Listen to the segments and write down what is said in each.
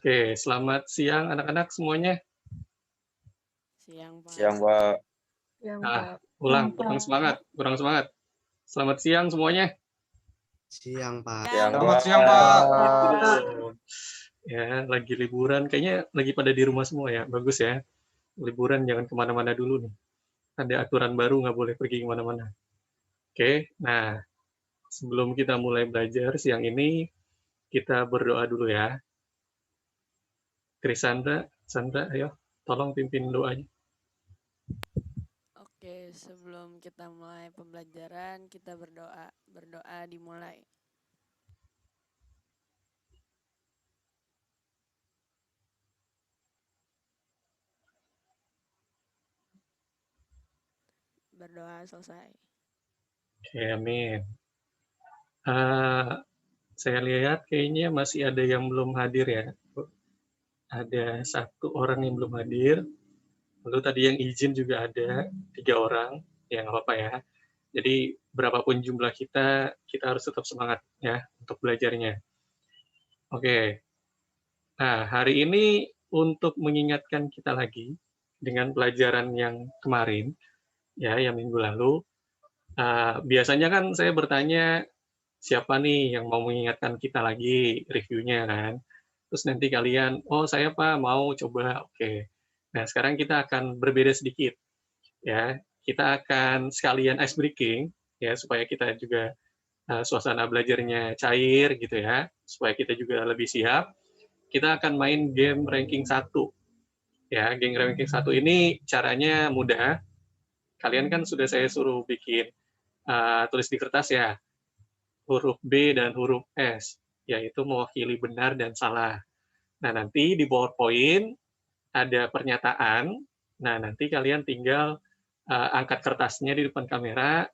Oke, selamat siang anak-anak semuanya. Siang, Pak. Siang, Pak. Yang Kurang semangat, kurang semangat. Selamat siang semuanya. Siang, Pak. Siang, Selamat Pak. siang, Pak. Ya, lagi liburan, kayaknya lagi pada di rumah semua ya. Bagus ya. Liburan jangan kemana-mana dulu nih. Ada aturan baru nggak boleh pergi kemana-mana. Oke, nah sebelum kita mulai belajar siang ini, kita berdoa dulu ya. Krisandra, Sandra, ayo tolong pimpin doanya. Oke, sebelum kita mulai pembelajaran, kita berdoa. Berdoa dimulai. Berdoa selesai. Oke, amin. Saya lihat kayaknya masih ada yang belum hadir ya. Ada satu orang yang belum hadir. Lalu tadi yang izin juga ada 3 orang. Ya nggak apa-apa ya. Jadi berapapun jumlah kita harus tetap semangat ya untuk belajarnya. Oke. Nah, hari ini untuk mengingatkan kita lagi dengan pelajaran yang kemarin, ya, yang minggu lalu, biasanya kan saya bertanya, siapa nih yang mau mengingatkan kita lagi reviewnya kan? Terus nanti kalian, oh saya Pak mau coba, oke. Nah sekarang kita akan berbeda sedikit, ya. Kita akan sekalian ice breaking, ya supaya kita juga suasana belajarnya cair gitu ya, supaya kita juga lebih siap. Kita akan main game ranking 1. Ya, game ranking 1 ini caranya mudah. Kalian kan sudah saya suruh bikin tulis di kertas ya, huruf B dan huruf S, yaitu mewakili benar dan salah. Nah, nanti di PowerPoint ada pernyataan. Nah, nanti kalian tinggal angkat kertasnya di depan kamera,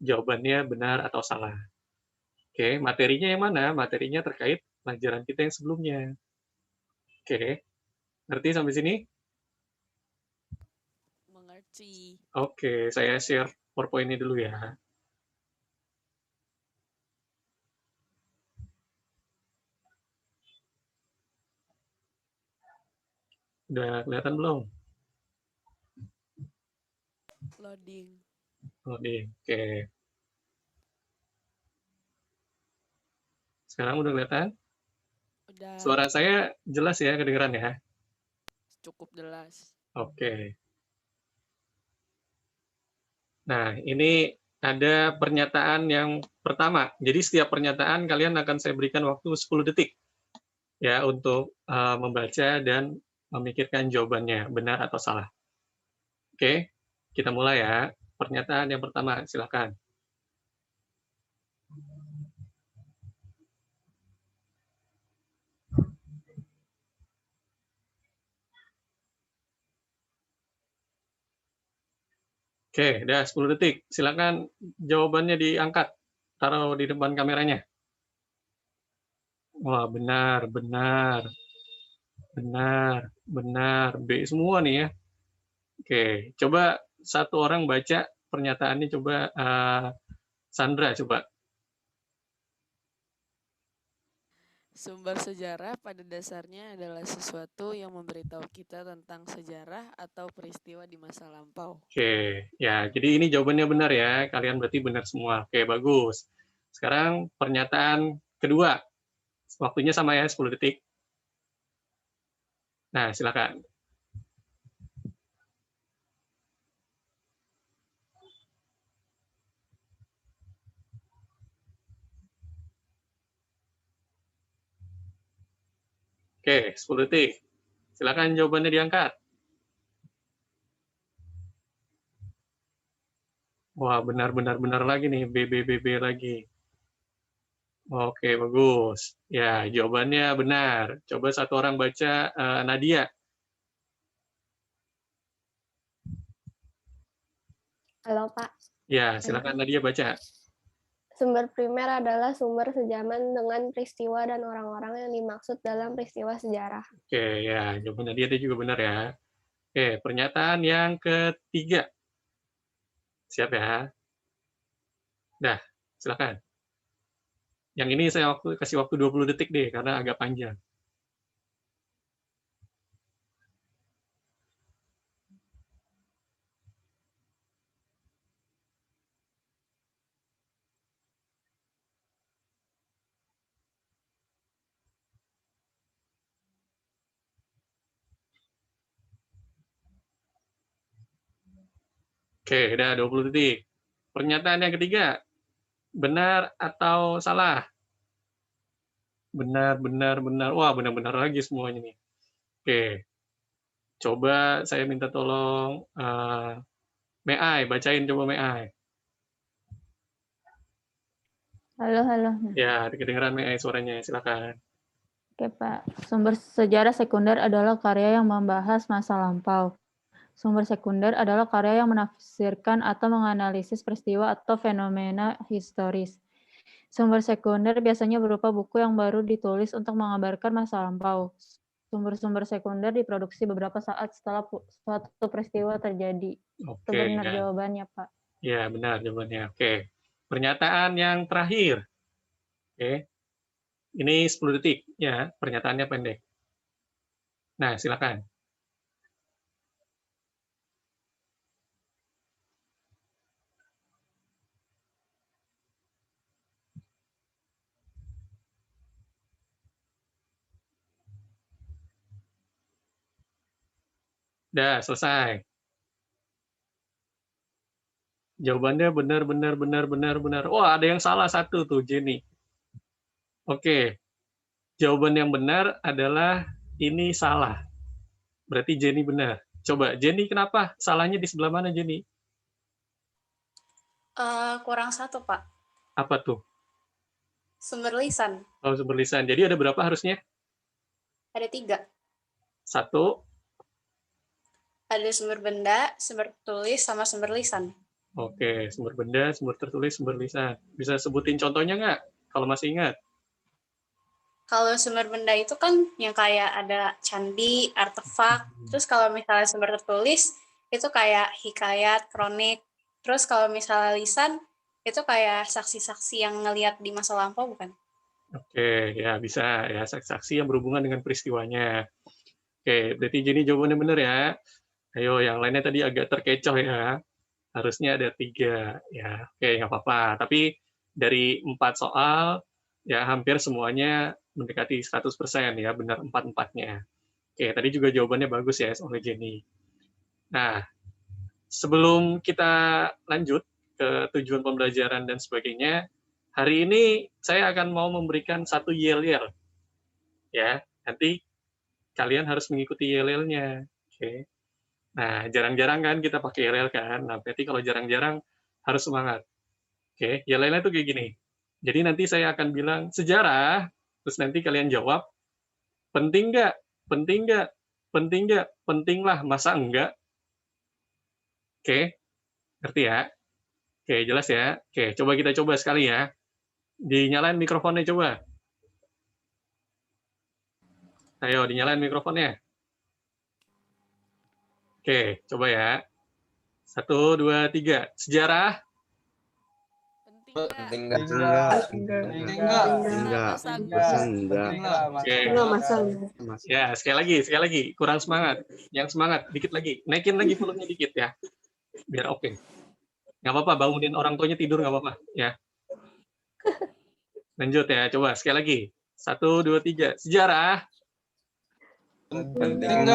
jawabannya benar atau salah. Oke, materinya yang mana? Materinya terkait pelajaran kita yang sebelumnya. Oke, ngerti sampai sini? Mengerti. Oke, saya share PowerPoint-nya dulu ya. Udah kelihatan belum? Loading. Oke. Sekarang udah kelihatan? Udah. Suara saya jelas ya, kedengeran ya? Cukup jelas. Oke. Nah, ini ada pernyataan yang pertama. Jadi setiap pernyataan kalian akan saya berikan waktu 10 detik ya untuk membaca dan memikirkan jawabannya, benar atau salah. Oke, kita mulai ya. Pernyataan yang pertama, silakan. Oke, udah 10 detik. Silakan jawabannya diangkat. Taruh di depan kameranya. Wah, benar, benar. Benar, benar. B semua nih ya. Oke, coba satu orang baca pernyataannya, coba Sandra, coba. Sumber sejarah pada dasarnya adalah sesuatu yang memberitahu kita tentang sejarah atau peristiwa di masa lampau. Oke, ya, jadi ini jawabannya benar ya. Kalian berarti benar semua. Oke, bagus. Sekarang pernyataan kedua. Waktunya sama ya, 10 detik. Nah, silakan. Oke, 10 detik. Silakan jawabannya diangkat. Wah, benar lagi nih, B lagi. Oke, bagus. Ya, jawabannya benar. Coba satu orang baca, Nadia. Halo, Pak. Ya, silakan Nadia baca. Sumber primer adalah sumber sejaman dengan peristiwa dan orang-orang yang dimaksud dalam peristiwa sejarah. Oke, ya, jawaban Nadia itu juga benar ya. Oke, pernyataan yang ketiga. Siap ya? Dah, silakan. Yang ini saya kasih waktu 20 detik deh, karena agak panjang. Oke, udah 20 detik. Pernyataan yang ketiga, benar atau salah? Benar, benar, benar. Wah, benar-benar lagi semuanya nih. Oke, coba saya minta tolong, Meai, bacain coba Meai. Halo, halo. Ya, kedengeran Meai suaranya, silakan. Oke, Pak. Sumber sejarah sekunder adalah karya yang membahas masa lampau. Sumber sekunder adalah karya yang menafsirkan atau menganalisis peristiwa atau fenomena historis. Sumber sekunder biasanya berupa buku yang baru ditulis untuk mengabarkan masa lampau. Sumber-sumber sekunder diproduksi beberapa saat setelah suatu peristiwa terjadi. Itu Oke, benar ya. jawabannya, Pak. Ya, benar jawabannya. Oke. Pernyataan yang terakhir. Oke. Ini 10 detik ya, pernyataannya pendek. Nah, silakan. Udah, selesai. Jawabannya benar, benar, benar, benar, benar. Wah, ada yang salah satu tuh, Jenny. Oke. Jawaban yang benar adalah ini salah. Berarti Jenny benar. Coba, Jenny kenapa? Salahnya di sebelah mana, Jenny? Kurang satu, Pak. Apa tuh? Sumber lisan. Oh, sumber lisan. Jadi ada berapa harusnya? Ada 3. 1. Ada sumber benda, sumber tulis, sama sumber lisan. Oke, sumber benda, sumber tertulis, sumber lisan. Bisa sebutin contohnya nggak? Kalau masih ingat. Kalau sumber benda itu kan yang kayak ada candi, artefak. Terus kalau misalnya sumber tertulis, itu kayak hikayat, kronik. Terus kalau misalnya lisan, itu kayak saksi-saksi yang ngelihat di masa lampau, bukan? Oke, ya bisa ya, saksi-saksi yang berhubungan dengan peristiwanya. Oke, berarti Jenny jawabannya benar ya. Ayo, yang lainnya tadi agak terkecoh ya. Harusnya ada 3 ya. Oke, nggak apa-apa. Tapi dari 4 soal, ya hampir semuanya mendekati 100% ya, benar 4-4-nya. Oke, tadi juga jawabannya bagus ya oleh Jenny. Nah, sebelum kita lanjut ke tujuan pembelajaran dan sebagainya, hari ini saya akan mau memberikan satu yel-yel. Ya, nanti kalian harus mengikuti yel-yelnya. Oke. Nah, jarang-jarang kan kita pakai yel-yel kan. Nah, berarti kalau jarang-jarang harus semangat. Oke, yel-yelnya tuh kayak gini. Jadi nanti saya akan bilang sejarah, terus nanti kalian jawab, penting nggak? Penting nggak? Penting nggak? Penting lah, masa enggak? Oke, ngerti ya? Oke, jelas ya? Oke, coba kita coba sekali ya. Dinyalain mikrofonnya coba. Ayo, dinyalain mikrofonnya. Oke, coba ya. 1, 2, 3. Sejarah. Penting Enggak. Masa enggak. Oke. Masa Ya, sekali lagi. Kurang semangat. Yang semangat, dikit lagi. Naikin lagi volumenya dikit ya. Biar oke. Nggak apa-apa, bangunin orang tuanya tidur nggak apa-apa. Ya. Lanjut ya, coba sekali lagi. 1, 2, 3. Sejarah. enggak.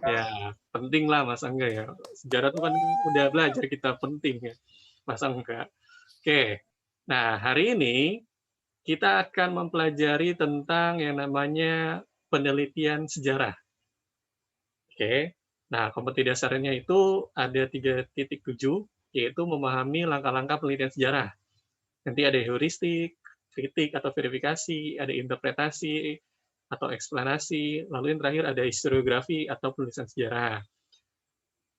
Ya, penting lah, masa enggak ya. Sejarah tuh kan udah belajar kita penting ya. Masa enggak. Oke. Nah, hari ini kita akan mempelajari tentang yang namanya penelitian sejarah. Oke. Nah, kompetisi dasarnya itu ada 3.7, yaitu memahami langkah-langkah penelitian sejarah. Nanti ada heuristik, kritik atau verifikasi, ada interpretasi atau eksplanasi, lalu yang terakhir ada historiografi atau penulisan sejarah.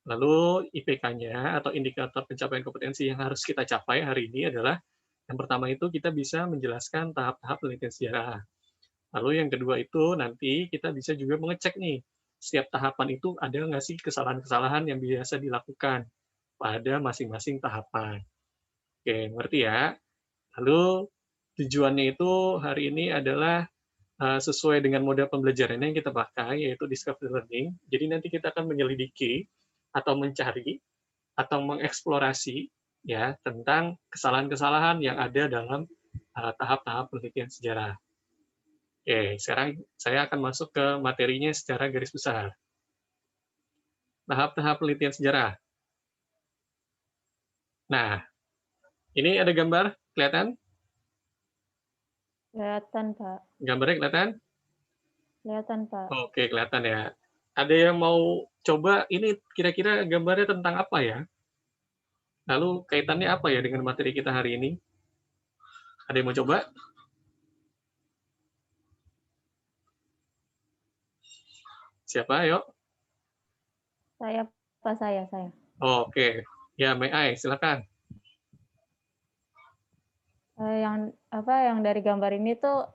Lalu IPK-nya atau indikator pencapaian kompetensi yang harus kita capai hari ini adalah yang pertama itu kita bisa menjelaskan tahap-tahap penelitian sejarah. Lalu yang kedua itu nanti kita bisa juga mengecek nih, setiap tahapan itu ada nggak sih kesalahan-kesalahan yang biasa dilakukan pada masing-masing tahapan. Oke, ngerti ya? Lalu tujuannya itu hari ini adalah sesuai dengan model pembelajaran yang kita pakai, yaitu discovery learning. Jadi nanti kita akan menyelidiki atau mencari atau mengeksplorasi ya tentang kesalahan-kesalahan yang ada dalam tahap-tahap penelitian sejarah. Oke, sekarang saya akan masuk ke materinya secara garis besar. tahap-tahap penelitian sejarah. Nah, ini ada gambar, kelihatan? Kelihatan, Pak. Gambarnya kelihatan? Kelihatan, Pak. Oke, kelihatan ya. Ada yang mau coba ini kira-kira gambarnya tentang apa ya? Lalu kaitannya apa ya dengan materi kita hari ini? Ada yang mau coba? Siapa? Ayo. Saya, Pak, saya. Oke. Ya, May I, silakan. Yang dari gambar ini tuh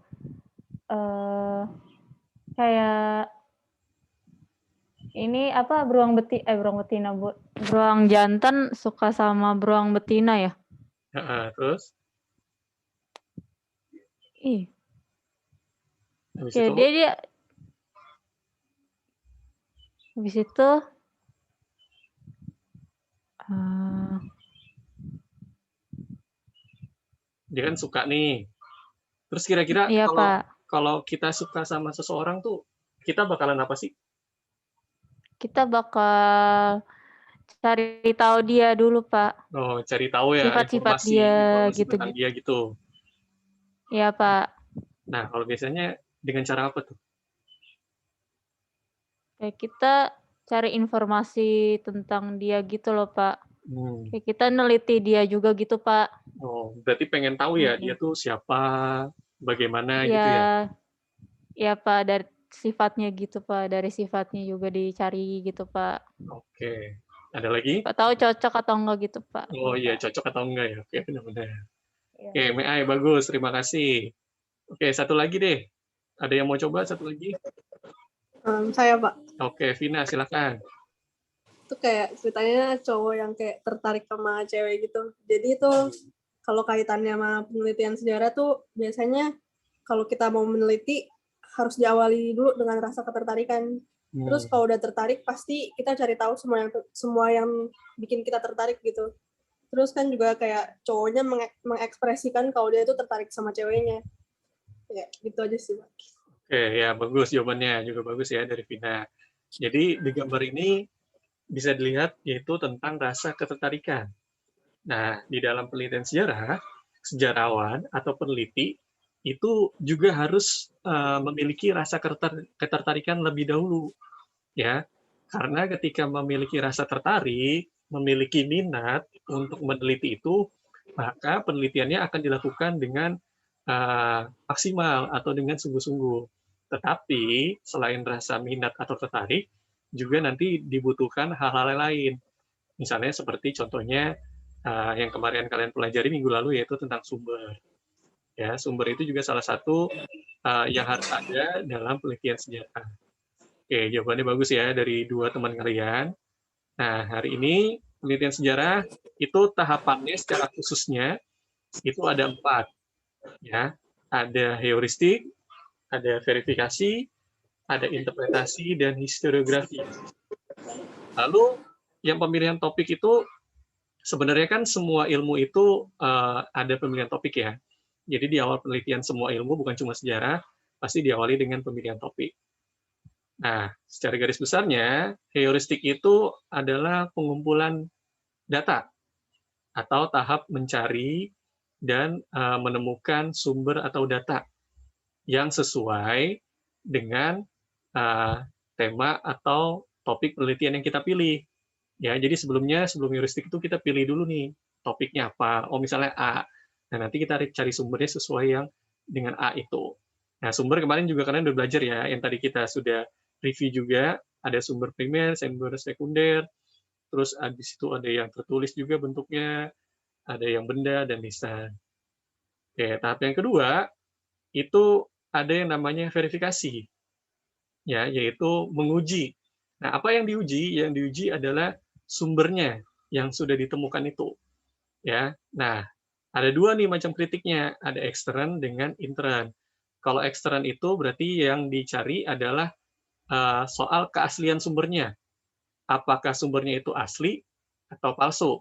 kayak ini beruang jantan suka sama beruang betina ya? Terus? Habis Kayak itu? dia habis itu Dia kan suka nih. Terus kira-kira iya, Pak. kalau kita suka sama seseorang tuh, kita bakalan apa sih? Kita bakal cari tahu dia dulu, Pak. Oh, cari tahu ya Sifat-sifat informasi dia tentang dia gitu. Iya, Pak. Nah, kalau biasanya dengan cara apa tuh? Kayak kita cari informasi tentang dia gitu loh, Pak. Kayak kita neliti dia juga gitu, Pak. Oh, berarti pengen tahu ya dia tuh siapa, bagaimana gitu Iya. ya? Iya, Pak, dari sifatnya gitu, Pak. Dari sifatnya juga dicari gitu, Pak. Oke. Ada lagi? Pak tahu cocok atau enggak gitu, Pak. Oh iya, cocok atau enggak ya? Oke, benar-benar. Iya. Oke, May I, bagus. Terima kasih. Oke, satu lagi deh. Ada yang mau coba satu lagi? Saya, Pak. Oke, Vina, silakan. Itu kayak ceritanya cowok yang kayak tertarik sama cewek gitu. Jadi itu kalau kaitannya sama penelitian sejarah tuh biasanya kalau kita mau meneliti harus diawali dulu dengan rasa ketertarikan. Terus kalau udah tertarik pasti kita cari tahu semua yang bikin kita tertarik gitu. Terus kan juga kayak cowoknya mengekspresikan kalau dia itu tertarik sama ceweknya. Ya, gitu aja sih, Pak. Oke, ya bagus jawabannya, juga bagus ya dari Vina. Jadi di gambar ini bisa dilihat yaitu tentang rasa ketertarikan. Nah, di dalam penelitian sejarah, sejarawan atau peneliti itu juga harus memiliki rasa ketertarikan lebih dahulu, ya. Karena ketika memiliki rasa tertarik, memiliki minat untuk meneliti itu, maka penelitiannya akan dilakukan dengan maksimal atau dengan sungguh-sungguh. Tetapi selain rasa minat atau tertarik, juga nanti dibutuhkan hal-hal lain. Misalnya seperti contohnya yang kemarin kalian pelajari minggu lalu yaitu tentang sumber. Ya, sumber itu juga salah satu yang harus ada dalam penelitian sejarah. Oke, jawabannya bagus ya dari dua teman kalian. Nah, hari ini penelitian sejarah itu tahapannya secara khususnya itu ada 4. Ya, ada heuristik, ada verifikasi, ada interpretasi, dan historiografi. Lalu, yang pemilihan topik itu, sebenarnya kan semua ilmu itu ada pemilihan topik ya. Jadi di awal penelitian semua ilmu, bukan cuma sejarah, pasti diawali dengan pemilihan topik. Nah, secara garis besarnya, heuristik itu adalah pengumpulan data, atau tahap mencari dan menemukan sumber atau data yang sesuai dengan tema atau topik penelitian yang kita pilih. Ya, jadi sebelum heuristik itu kita pilih dulu nih topiknya apa. Oh, misalnya A. Nah, nanti kita cari sumbernya sesuai yang dengan A itu. Nah, sumber kemarin juga kalian udah belajar ya, yang tadi kita sudah review juga, ada sumber primer, sumber sekunder, terus habis itu ada yang tertulis juga bentuknya, ada yang benda dan lisan. Oke, tahap yang kedua itu ada yang namanya verifikasi, ya, yaitu menguji. Nah, apa yang diuji? Yang diuji adalah sumbernya yang sudah ditemukan itu, ya. Nah, ada 2 nih macam kritiknya, ada ekstern dengan intern. Kalau ekstern itu berarti yang dicari adalah soal keaslian sumbernya. Apakah sumbernya itu asli atau palsu,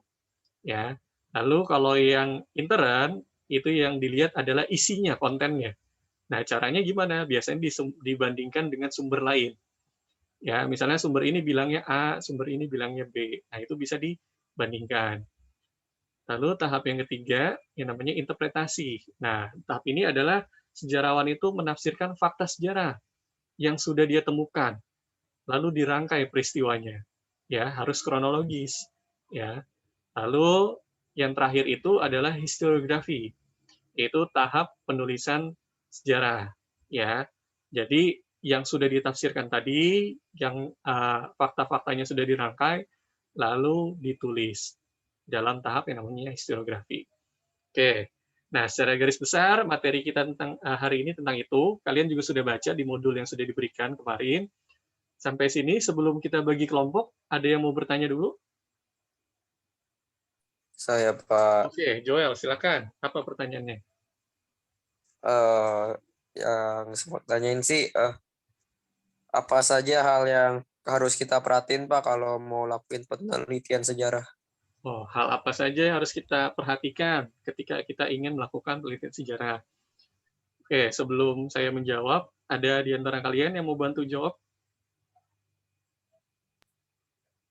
ya. Lalu kalau yang intern itu yang dilihat adalah isinya, kontennya. Nah, caranya gimana? Biasanya dibandingkan dengan sumber lain. Ya, misalnya sumber ini bilangnya A, sumber ini bilangnya B. Nah, itu bisa dibandingkan. Lalu tahap yang ketiga, yang namanya interpretasi. Nah, tahap ini adalah sejarawan itu menafsirkan fakta sejarah yang sudah dia temukan, lalu dirangkai peristiwanya. Ya, harus kronologis. Ya. Lalu yang terakhir itu adalah historiografi, yaitu tahap penulisan sejarah. Ya, jadi yang sudah ditafsirkan tadi, yang fakta-faktanya sudah dirangkai, lalu ditulis dalam tahap yang namanya historiografi. Oke, nah secara garis besar materi kita tentang hari ini tentang itu. Kalian juga sudah baca di modul yang sudah diberikan kemarin. Sampai sini sebelum kita bagi kelompok, ada yang mau bertanya dulu? Saya Pak, Oke, Joel, silakan. Apa pertanyaannya? yang sempat tanyain sih, apa saja hal yang harus kita perhatiin Pak kalau mau lakuin penelitian sejarah? Oh, hal apa saja yang harus kita perhatikan ketika kita ingin melakukan penelitian sejarah? Oke, sebelum saya menjawab, ada di antara kalian yang mau bantu jawab?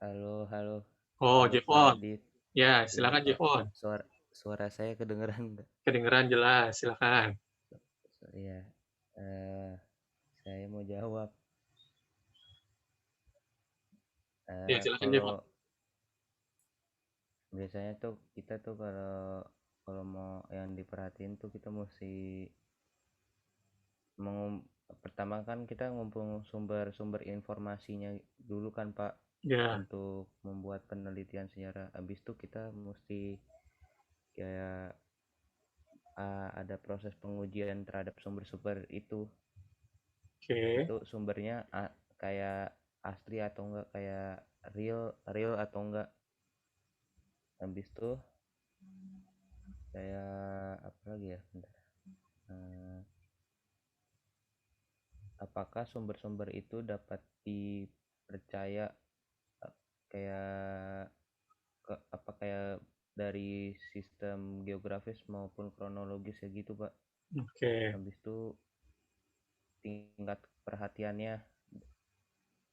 Halo, halo, Oh, halo Pak Jevon. Adit. Ya, Iya silakan Pak, Jevon. suara saya kedengeran nggak? Kedengeran jelas, silakan. Iya, saya mau jawab. Ya, silakan Jevon. Kalau biasanya tuh kita tuh kalau mau yang diperhatiin tuh kita mesti pertama kan kita ngumpul sumber-sumber informasinya dulu kan Pak, Ya, untuk membuat penelitian sejarah. Habis itu kita mesti kayak ada proses pengujian terhadap sumber-sumber itu. oke. Itu sumbernya kayak asli atau enggak, kayak real atau enggak. Habis itu kayak apa lagi ya? Bentar. Apakah sumber-sumber itu dapat dipercaya, kayak kayak dari sistem geografis maupun kronologis ya gitu Pak. Oke. Habis itu tingkat perhatiannya,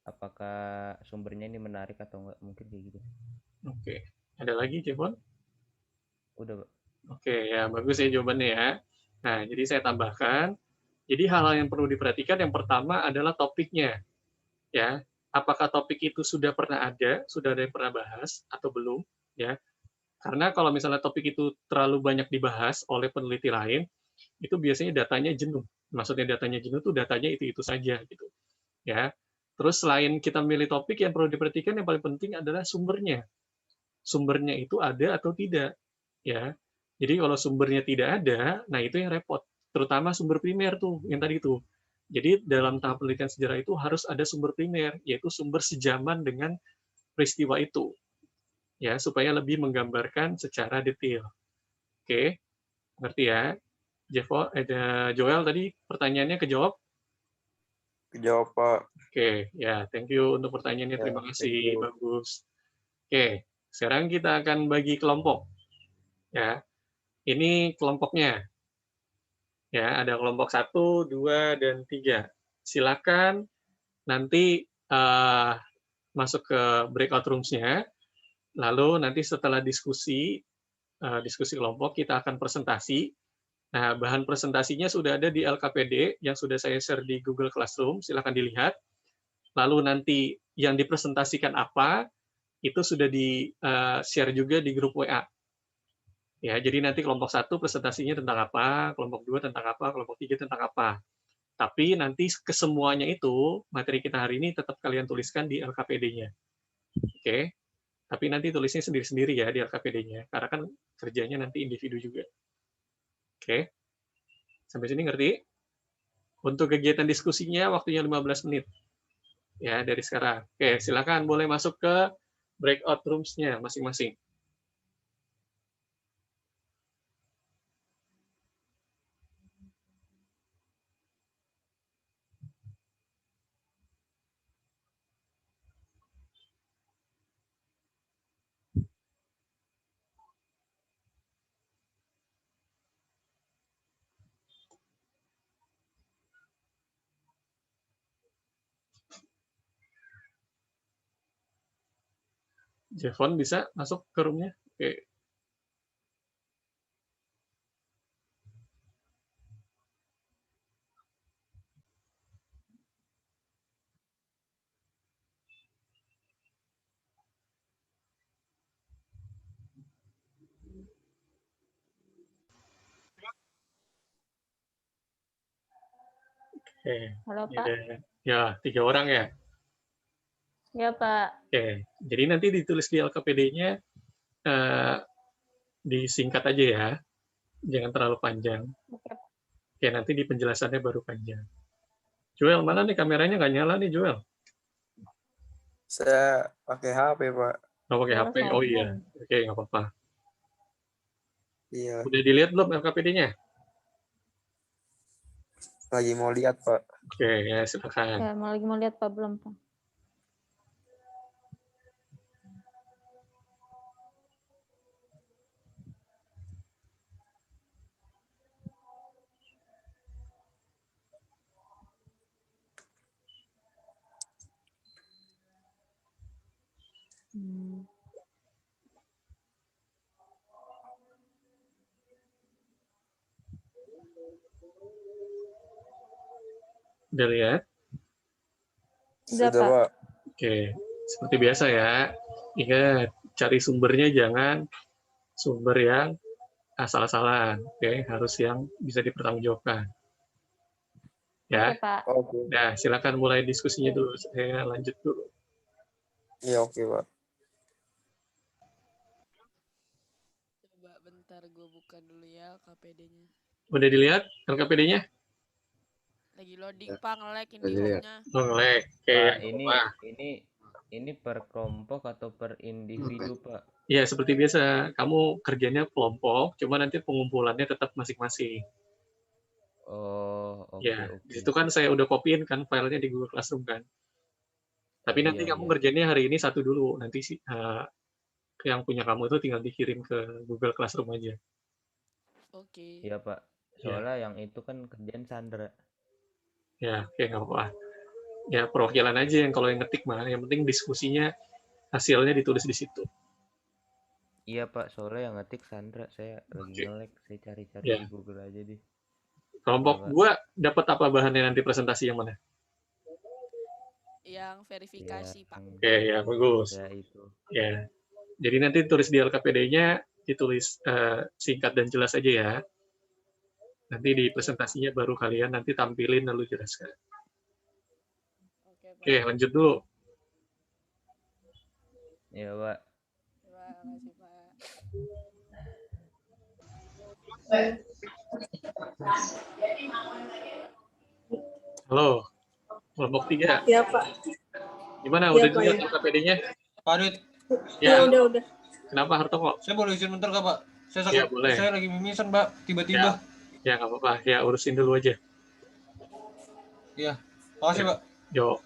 apakah sumbernya ini menarik atau enggak, mungkin kayak gitu. Oke. Ada lagi, Jevon? Udah Pak. Oke, ya bagus ya jawabannya ya. Nah, jadi saya tambahkan, jadi hal-hal yang perlu diperhatikan yang pertama adalah topiknya. Ya, apakah topik itu sudah pernah ada, sudah ada yang pernah bahas atau belum, ya. Karena kalau misalnya topik itu terlalu banyak dibahas oleh peneliti lain, itu biasanya datanya jenuh. Maksudnya datanya jenuh itu datanya itu-itu saja gitu. Ya. Terus selain kita memilih topik, yang perlu diperhatikan yang paling penting adalah sumbernya. Sumbernya itu ada atau tidak, ya. Jadi kalau sumbernya tidak ada, nah itu yang repot. Terutama sumber primer tuh, yang tadi tuh. Jadi dalam tahap penelitian sejarah itu harus ada sumber primer, yaitu sumber sejaman dengan peristiwa itu, ya, supaya lebih menggambarkan secara detail. Oke, ngerti ya? Joel tadi pertanyaannya kejawab? Kejawab Pak. Oke, ya, thank you untuk pertanyaannya, Ya, terima thank kasih, you. bagus. Oke, sekarang kita akan bagi kelompok. Ya, ini kelompoknya. Ya, ada kelompok 1, 2, dan 3. Silakan nanti masuk ke breakout rooms-nya. Lalu nanti setelah diskusi kelompok, kita akan presentasi. Nah, bahan presentasinya sudah ada di LKPD yang sudah saya share di Google Classroom, silakan dilihat. Lalu nanti yang dipresentasikan apa, itu sudah di-share juga di grup WA. Ya, jadi nanti kelompok 1 presentasinya tentang apa, kelompok 2 tentang apa, kelompok 3 tentang apa. Tapi nanti kesemuanya itu, materi kita hari ini tetap kalian tuliskan di LKPD-nya. Oke? Tapi nanti tulisnya sendiri-sendiri ya di LKPD-nya, karena kan kerjanya nanti individu juga. Oke? Sampai sini ngerti? Untuk kegiatan diskusinya waktunya 15 menit. Ya, dari sekarang. Oke, silakan boleh masuk ke breakout rooms-nya masing-masing. Jevon bisa masuk ke roomnya? Oke. Oke. Halo, Ini Pak. ada ya 3 orang ya. Ya, Pak. Oke. Jadi nanti ditulis di LKPD-nya disingkat aja ya. Jangan terlalu panjang. Oke. Oke, nanti di penjelasannya baru panjang. Joel, mana nih kameranya nggak nyala nih, Joel? Saya pakai HP, Pak. Nggak pakai Joel HP? Oh iya. sombong. Oke, nggak apa-apa. Iya, Udah dilihat belum LKPD-nya? lagi mau lihat, Pak. Oke, ya silakan. Ya, lagi mau lihat Pak belum, Pak? Udah lihat? Udah, Sudah, Pak. Pak. Oke, seperti biasa ya. Ingat, cari sumbernya jangan sumber yang asal-asalan. Oke, harus yang bisa dipertanggungjawabkan. Oke, Ya. Pak. Oke. Nah, silakan mulai diskusinya dulu. Saya lanjut dulu. Iya, oke, Pak. Coba bentar gue buka dulu ya KPD-nya. Udah dilihat LKPD-nya? Lagi loading, Pak, nge-lag ini Lagi lihat. home-nya. Oh, nge-lag. Oke, Pak, nggak apa-apa. ini per kelompok atau per individu, Pak? Ya, seperti biasa. Kamu kerjanya kelompok, cuma nanti pengumpulannya tetap masing-masing. Oh, oke, Ya, oke. di situ kan saya udah copy-in kan filenya di Google Classroom kan. Tapi nanti Iya, kamu iya. ngerjainnya hari ini satu dulu. Nanti yang punya kamu itu tinggal dikirim ke Google Classroom aja. Oke. Iya, Pak. Soalnya yang itu kan kerjaan Sandra. Ya, oke, nggak apa-apa. Ya, perwakilan aja yang kalau yang ngetik mah. Yang penting diskusinya, hasilnya ditulis di situ. Iya, Pak. Soalnya yang ngetik Sandra. Saya lagi Oke. nge-lag. Saya cari-cari Ya. di Google aja deh. Kelompok Iya, Pak. gua dapat apa bahannya nanti presentasi yang mana? Yang verifikasi, Pak. Oke, ya bagus. Ya, itu. Ya. Jadi nanti tulis di LKPD-nya, ditulis singkat dan jelas aja ya. Nanti di presentasinya baru kalian nanti tampilin lalu jelaskan. Oke, Pak. Oke, lanjut dulu. Iya, Pak. Terima kasih, Pak. Halo, kelompok 3. Iya, Pak. Gimana, Iya, udah Pak, dilihat ya. LKPD-nya? Pak Adit, Ya, Udah. kenapa Hartoko? saya boleh izin bentar nggak Pak? Saya Ya, sakit, boleh. saya lagi mimisan Pak, tiba-tiba. Ya, nggak apa-apa. Ya, urusin dulu aja. Iya, makasih Pak. Yo.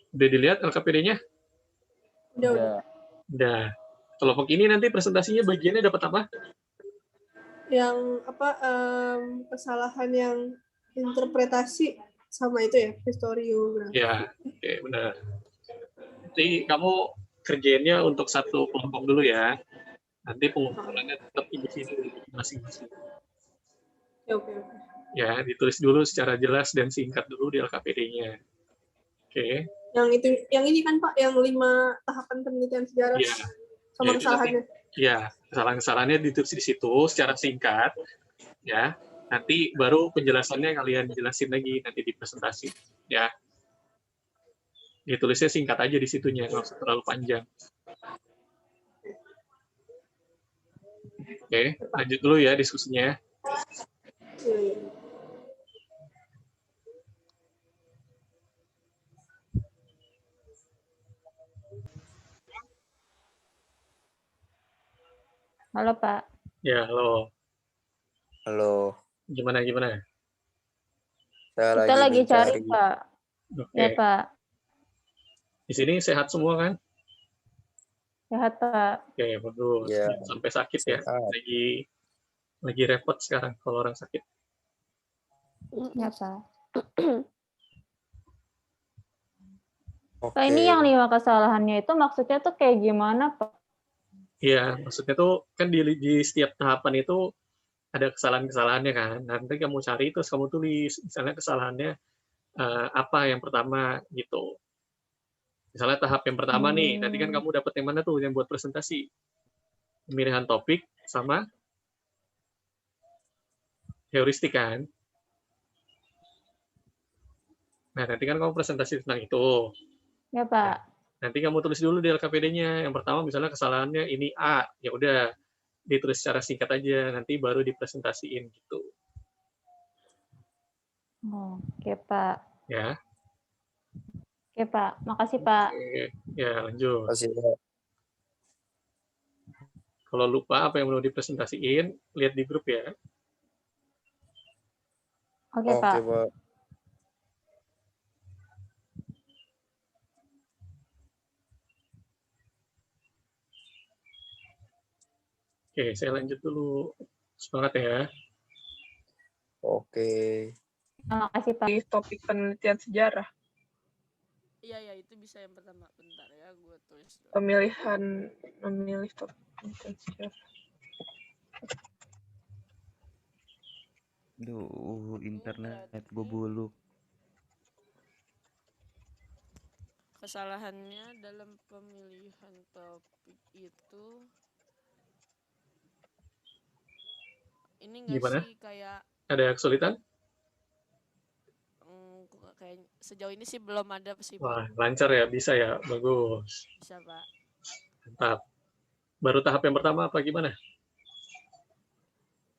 Udah dilihat LKPD-nya? Udah. Udah. Kelompok ini nanti presentasinya bagiannya dapat apa? Yang kesalahan yang interpretasi sama itu ya, historiografi. Ya, oke, benar. Nanti kamu kerjainnya untuk satu kelompok dulu ya. Nanti pengumpulannya tetap individu masing-masing. Oke. Ya, ditulis dulu secara jelas dan singkat dulu di LKPD-nya. Oke. Yang ini kan Pak, yang 5 tahapan penelitian sejarah Iya. sama Ya, kesalahannya. Ya, kesalahan-kesalahannya ditulis di situ secara singkat. Ya, nanti baru penjelasannya kalian jelasin lagi nanti di presentasi. Ya. Ditulisnya singkat aja di situnya, nggak usah terlalu panjang. Oke, lanjut dulu ya diskusinya. Iya. Halo, Pak. Ya, halo. Halo. Gimana? Saya Kita lagi cari, mencari. Pak. Oke. Ya, Pak. Di sini sehat semua kan? Sehat, Pak. Oke, bagus. Ya. Jangan sampai sakit ya. Sehat. Lagi repot sekarang kalau orang sakit. Ya, Pak. Pak, ini yang Oke. 5 kesalahannya itu maksudnya tuh kayak gimana, Pak? Iya, maksudnya tuh kan di setiap tahapan itu ada kesalahan-kesalahannya kan. Nanti kamu cari terus kamu tulis misalnya kesalahannya apa yang pertama gitu. Misalnya tahap yang pertama nih, nanti kan kamu dapat yang mana tuh yang buat presentasi? Pemilihan topik sama heuristik kan. Nah, nanti kan kamu presentasi tentang itu. Ya, Pak. Nanti kamu tulis dulu di LKPD-nya. Yang pertama misalnya kesalahannya ini A, ya udah ditulis secara singkat aja, nanti baru dipresentasiin gitu. Oke, Pak. Ya. Oke, Pak. Makasih, Pak. Oke. Ya, lanjut. Kasih, Pak. Kalau lupa apa yang mau dipresentasiin, lihat di grup ya. Oke, Oke, Pak. Pak. Oke, saya lanjut dulu. Semangat ya. Oke. Makasih, Pak. Di topik penelitian sejarah, Iya, itu bisa yang pertama. Bentar ya, gue tulis dulu. memilih topik penelitian sejarah. Duh, internet gue buluk. Kesalahannya dalam pemilihan topik itu ini enggak Gimana? sih kayak Ada kesulitan? kayak sejauh ini sih belum ada sih, Pak. Wah, lancar ya, bisa ya, bagus. Bisa, Pak. Mantap. Baru tahap yang pertama apa gimana?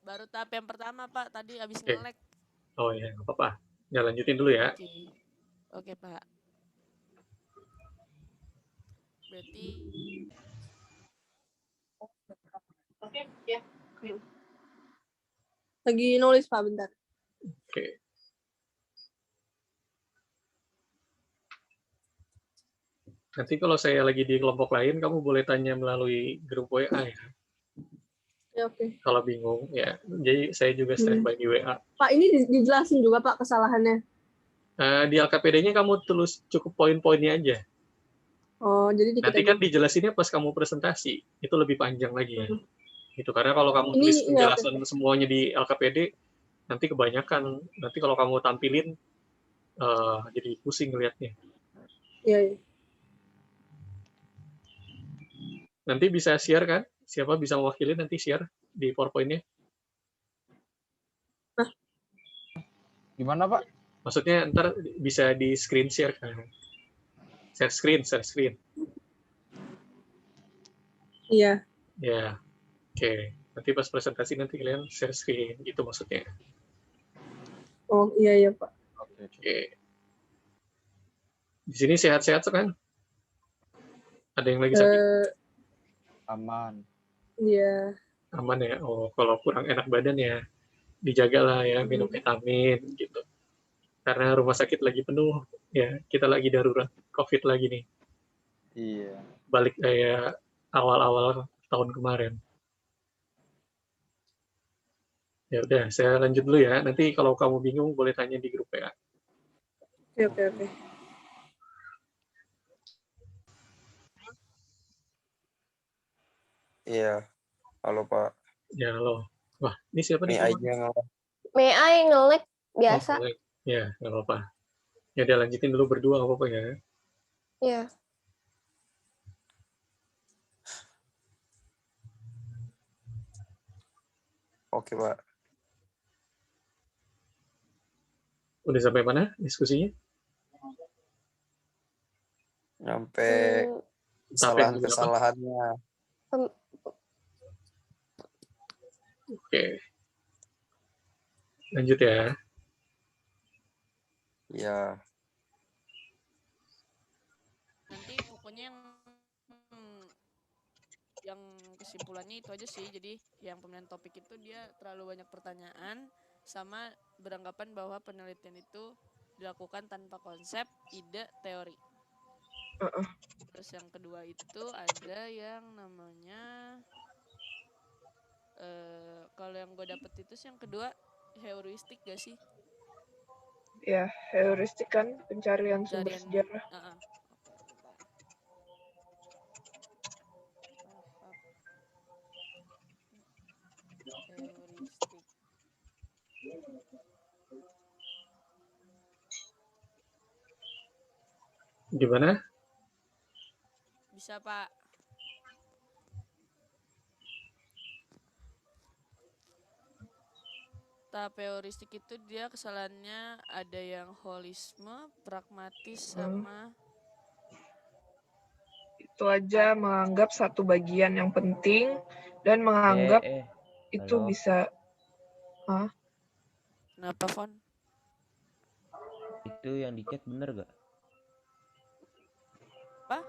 Baru tahap yang pertama, Pak. Tadi habis Oke. nge-lag. Oh ya, nggak apa-apa. Ya lanjutin dulu ya. Oke, Pak. Berarti Oke, ya. Lagi nulis, Pak, bentar. Oke. Nanti kalau saya lagi di kelompok lain, kamu boleh tanya melalui grup WA ya. Ya, oke. Kalau bingung ya. Jadi saya juga standby di WA. Pak, ini dijelasin juga, Pak, kesalahannya. Di LKPD-nya kamu tulis cukup poin-poinnya aja. Oh, jadi dikit Nanti aja. kan dijelasinnya pas kamu presentasi, itu lebih panjang lagi ya. Gitu, karena kalau kamu Ini tulis ya, penjelasan semuanya di LKPD, nanti kebanyakan. Nanti kalau kamu tampilin, jadi pusing ngeliatnya. Iya. Nanti bisa share kan? Siapa bisa mewakili nanti share di PowerPoint-nya? Gimana, Pak? Maksudnya ntar bisa di screen share kan? Share screen. Iya. Ya, oke. Nanti pas presentasi nanti kalian share screen, itu maksudnya. Oh, iya, Pak. Oke. Di sini sehat-sehat kan? Ada yang lagi sakit? Aman. Iya. Aman ya? Oh, kalau kurang enak badan ya, dijagalah ya, minum vitamin gitu. Karena rumah sakit lagi penuh, ya kita lagi darurat COVID lagi nih. Iya. Balik kayak awal-awal tahun kemarin. Ya udah, saya lanjut dulu ya. Nanti kalau kamu bingung boleh tanya di grup ya. Oke. Iya. Halo, Pak. Ya, halo. Wah, ini siapa nih? May I nge-lag biasa? Oh, ya, nggak apa-apa. Ya udah lanjutin dulu berdua, nggak apa-apa ya. Iya. Oke, Pak. Udah sampai mana diskusinya? Sampai kesalahan-kesalahannya. Oke. Lanjut ya. Iya. nanti pokoknya yang kesimpulannya itu aja sih. Jadi yang pemilihan topik itu dia terlalu banyak pertanyaan sama beranggapan bahwa penelitian itu dilakukan tanpa konsep, ide, teori. Terus yang kedua itu ada yang namanya kalau yang gue dapet itu sih yang kedua heuristik gak sih? Ya, heuristik kan pencarian sumber sejarah. Gimana? Bisa, Pak. Tahap heuristik itu dia kesalahannya ada yang holisme, pragmatis, sama Itu aja menganggap satu bagian yang penting dan menganggap itu halo. bisa. Hah? Kenapa, Fon? Itu yang di chat bener gak? Apa?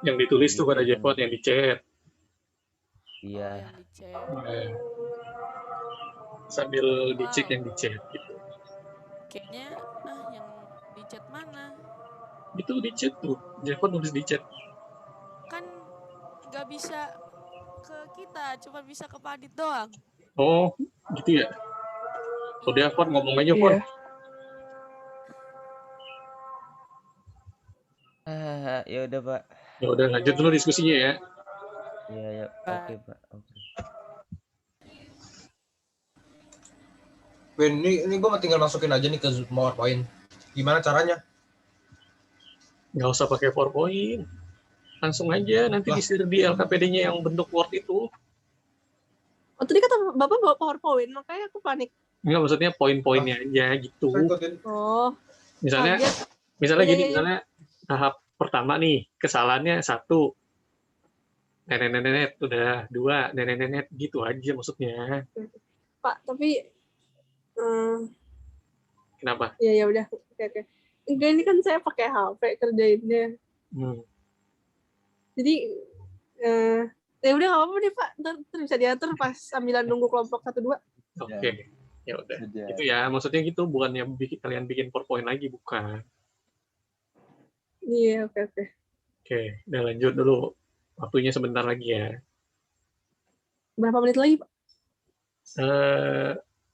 Yang ditulis tuh Gitu pada kan. Jepot, yang di chat. Iya. Yang di chat. Nah, sambil dicek yang di chat gitu. Kayaknya yang di chat mana? Itu di chat tuh. Jepot nulis di chat. Kan nggak bisa ke kita, cuma bisa ke Padit doang. Oh, gitu ya. Udah, Pon, ngomong aja, Pon. Ya udah, Pak. Ya udah, lanjut dulu diskusinya ya. Iya, ya. Oke, Pak. Oke. Ben, ini gue tinggal masukin aja nih ke PowerPoint. Gimana caranya? Nggak usah pakai PowerPoint. Langsung aja, nanti di-share di LKPD-nya yang bentuk Word itu. Oh, tadi kata Bapak bawa PowerPoint, makanya aku panik. Enggak, maksudnya poin-poinnya aja gitu. Oh. Misalnya gini, misalnya tahap pertama nih, kesalahannya 1. Nenet, udah 2, nenet, gitu aja maksudnya. Pak, tapi Kenapa? ya udah, oke. Enggak, ini kan saya pakai HP kerjainnya. Jadi ya udah nggak apa-apa deh Pak, ntar bisa diatur pas sambilan nunggu kelompok 1-2. Oke. Ya udah. Itu ya, maksudnya gitu, bukannya kalian bikin PowerPoint lagi, bukan. Iya, oke. Oke, udah lanjut dulu. Waktunya sebentar lagi ya. Berapa menit lagi, Pak?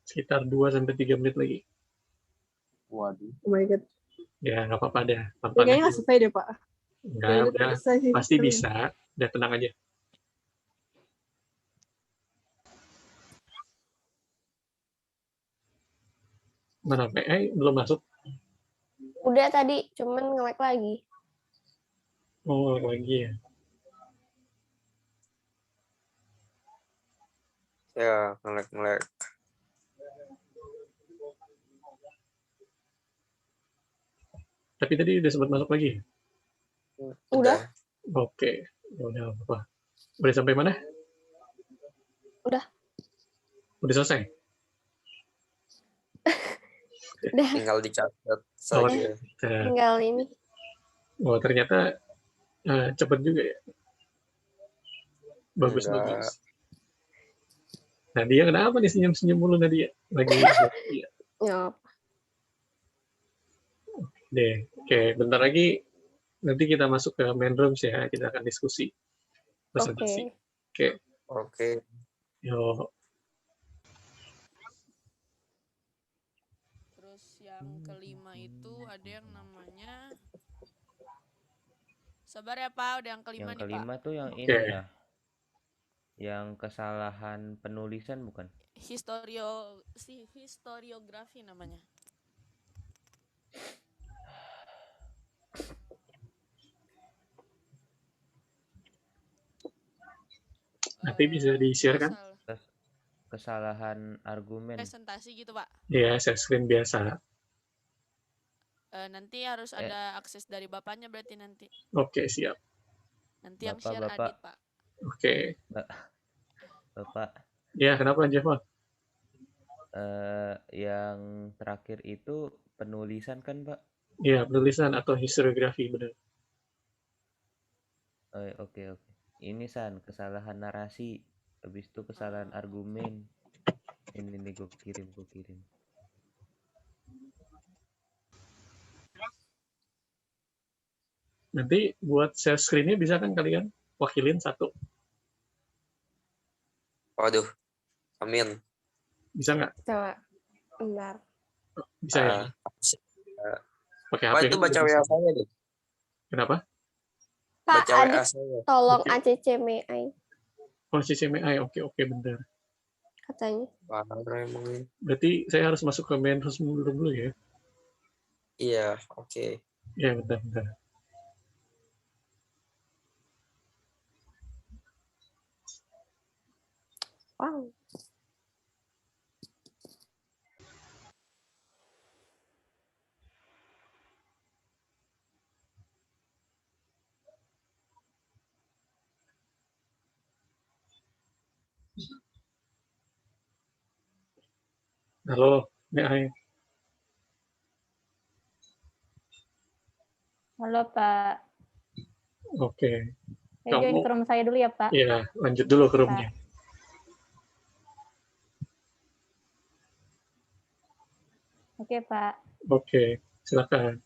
Sekitar 2-3 menit lagi. Waduh. Oh my God. Ya, nggak apa-apa dah. Kayaknya nggak selesai deh, Pak. Enggak, udah. Pasti bisa. Udah, tenang aja. Mana PI belum masuk? Udah tadi, cuman nge-lag lagi. Oh, lagi ya. Ya, nge-lag. Tapi tadi udah sempat masuk lagi? Udah. Oke. Ya udah, apa? Udah sampai mana? Udah. Udah selesai? Udah. Tinggal dicatat Oh, saja. Tinggal ini. Oh, ternyata cepet juga ya. Bagus. Nadia kenapa nih senyum-senyum mulu Nadia? Lagi Ya. Deh, oke, bentar lagi nanti kita masuk ke main rooms ya, kita akan diskusi presentasi. Oke. Yo. Terus yang kelima itu ada yang namanya, sabar ya Pak, udah yang kelima nih Pak. Yang kelima tuh yang ini ya. Yang kesalahan penulisan bukan? Historiografi namanya. Nanti bisa di-share kan? Kesalahan argumen. Presentasi gitu Pak. Iya, share screen biasa. Nanti harus ada akses dari bapaknya berarti nanti. Oke, siap. Nanti yang share Adit Pak. Oke. Bapak. Ya, kenapa Jeff? Yang terakhir itu penulisan kan Pak? Iya, penulisan atau historiografi, benar. Oke. Ini San, kesalahan narasi. Habis itu kesalahan argumen. Ini nih gue kirim. Nanti buat share screen-nya bisa kan kalian wakilin 1? Waduh, amin. Bisa nggak? Coba, bentar. Bisa ya? Pakai HP. Pak, itu baca WA saya deh. Kenapa? Pak, Baca WA Adit, saya. tolong ACCMI. Oh, CCMI, oke, bentar. Katanya. Berarti saya harus masuk ke main room dulu ya? Iya, oke. Ya, bentar. Gampang. Halo, Ai. Halo Pak. Oke. Saya join Kamu, ke room saya dulu ya Pak. ya lanjut dulu ke roomnya. Oke Pak. Oke, silakan.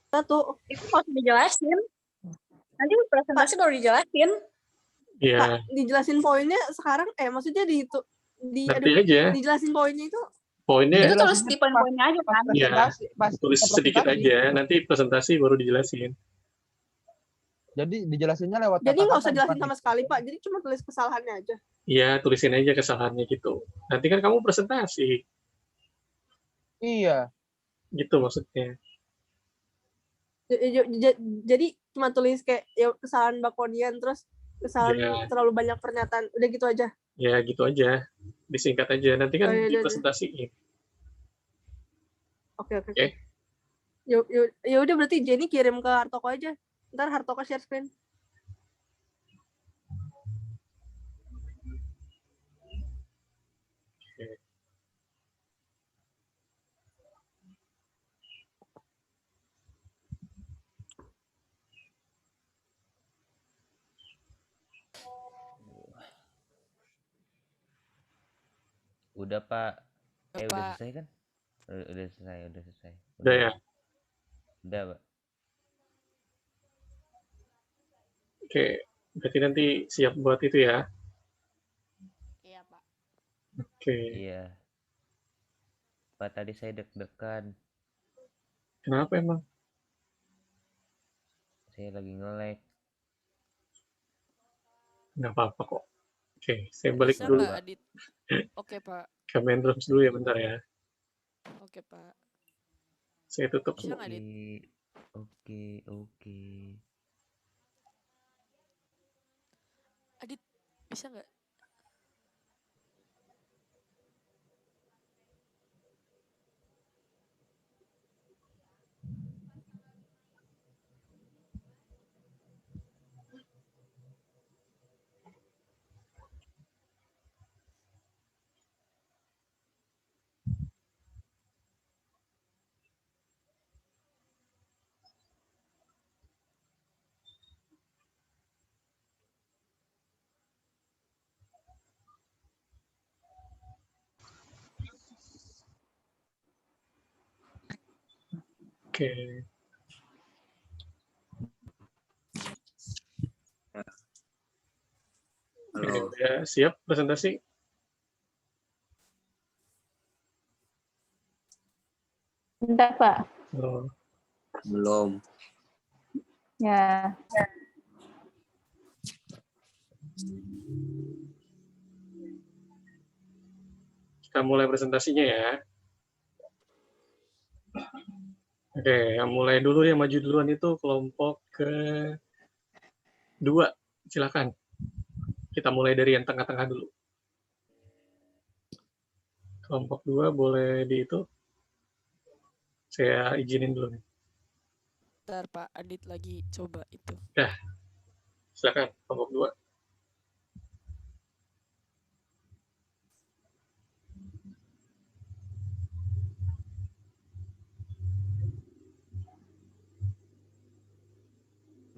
Tuh. Itu nggak usah dijelasin. Nanti presentasi baru dijelasin. Iya. Pak, dijelasin poinnya sekarang, maksudnya Nanti aja. dijelasin poinnya itu. Poinnya Itu terus di poin-poinnya aja kan. Iya, tulis sedikit aja, nanti presentasi baru dijelasin. Jadi dijelasinnya lewat Jadi nggak usah kata-kata, jelasin bukan sama sekali Pak, jadi cuma tulis kesalahannya aja. Iya, tulisin aja kesalahannya gitu. Nanti kan kamu presentasi. Iya. Gitu maksudnya. Jadi cuma tulis kayak ya kesalahan Bakonian, terus kesalahan terlalu banyak pernyataan, udah gitu aja. Ya gitu aja, disingkat aja. Nanti kan dipresentasiin. Oke. Ya udah berarti Jenny kirim ke Hartoko aja. Ntar Hartoko share screen. Udah Pak. Udah Pak. selesai kan? Udah selesai. Udah ya? Udah Pak. Oke, berarti nanti siap buat itu ya? Iya Pak. Oke. Iya. Pak, tadi saya deg-degan. Kenapa emang? Saya lagi nge-lag. Nggak apa-apa kok. Oke, saya balik Bisa dulu. Pak Adit? Oke Pak. Ke main rooms dulu ya bentar ya. Oke Pak. Saya tutup Bisa semua. nggak Adit? Oke. Adit, bisa nggak? Oke. Halo. Udah siap presentasi? Bentar Pak. Belum. Ya. Kita mulai presentasinya ya. Oke, yang mulai dulu yang maju duluan itu kelompok ke-2. Silakan. Kita mulai dari yang tengah-tengah dulu. Kelompok 2 boleh di itu. Saya izinin dulu nih. Bentar Pak Adit lagi coba itu. Dah. Silakan kelompok 2.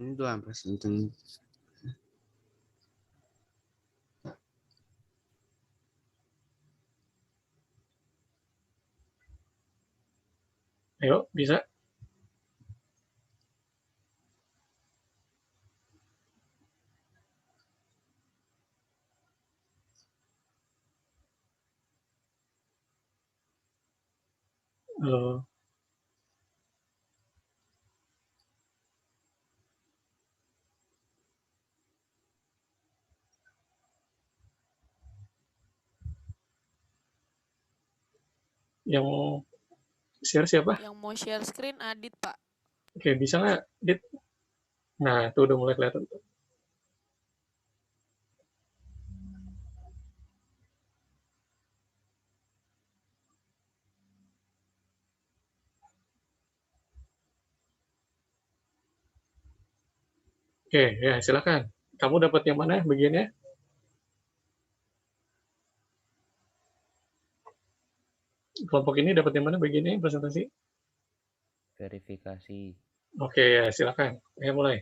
Ini doang presentasi. Ayo, bisa? Halo. Yang mau share siapa? Yang mau share screen Adit Pak. Oke, bisa nggak, Dit? Nah, itu udah mulai kelihatan. Oke, ya silakan. Kamu dapat yang mana bagiannya? Kelompok ini dapat yang mana bagiannya presentasi? Verifikasi. Oke, ya silakan. Ya mulai.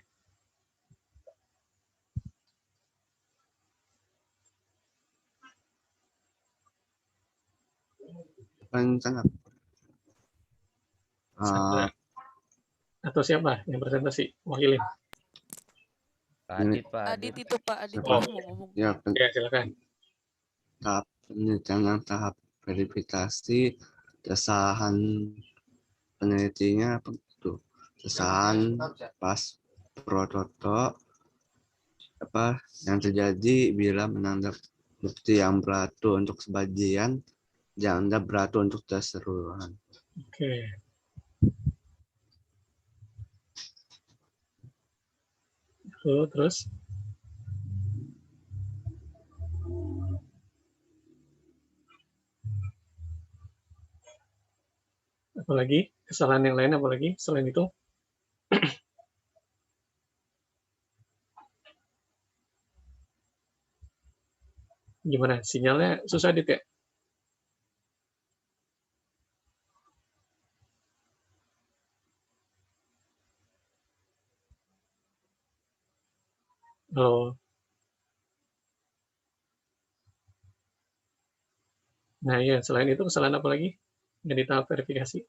Rencana. Sandra. Atau siapa yang presentasi? Wakilin. Pak Adit, Pak Adit itu Pak Adit Oh, itu mau ngomong. Ya, ya silakan. tahap penelitian, tahap verifikasi, kesalahan penelitinya apa itu? Kesalahan pas prototo apa yang terjadi bila menanggap bukti yang berlaku untuk sebagian dianggap berlaku untuk keseluruhan. Oke. Terus? Apalagi? Kesalahan yang lain apalagi selain itu? Gimana? Sinyalnya susah, Dit, ya? Halo. Nah, iya. Selain itu, kesalahan apa lagi yang di tahap verifikasi?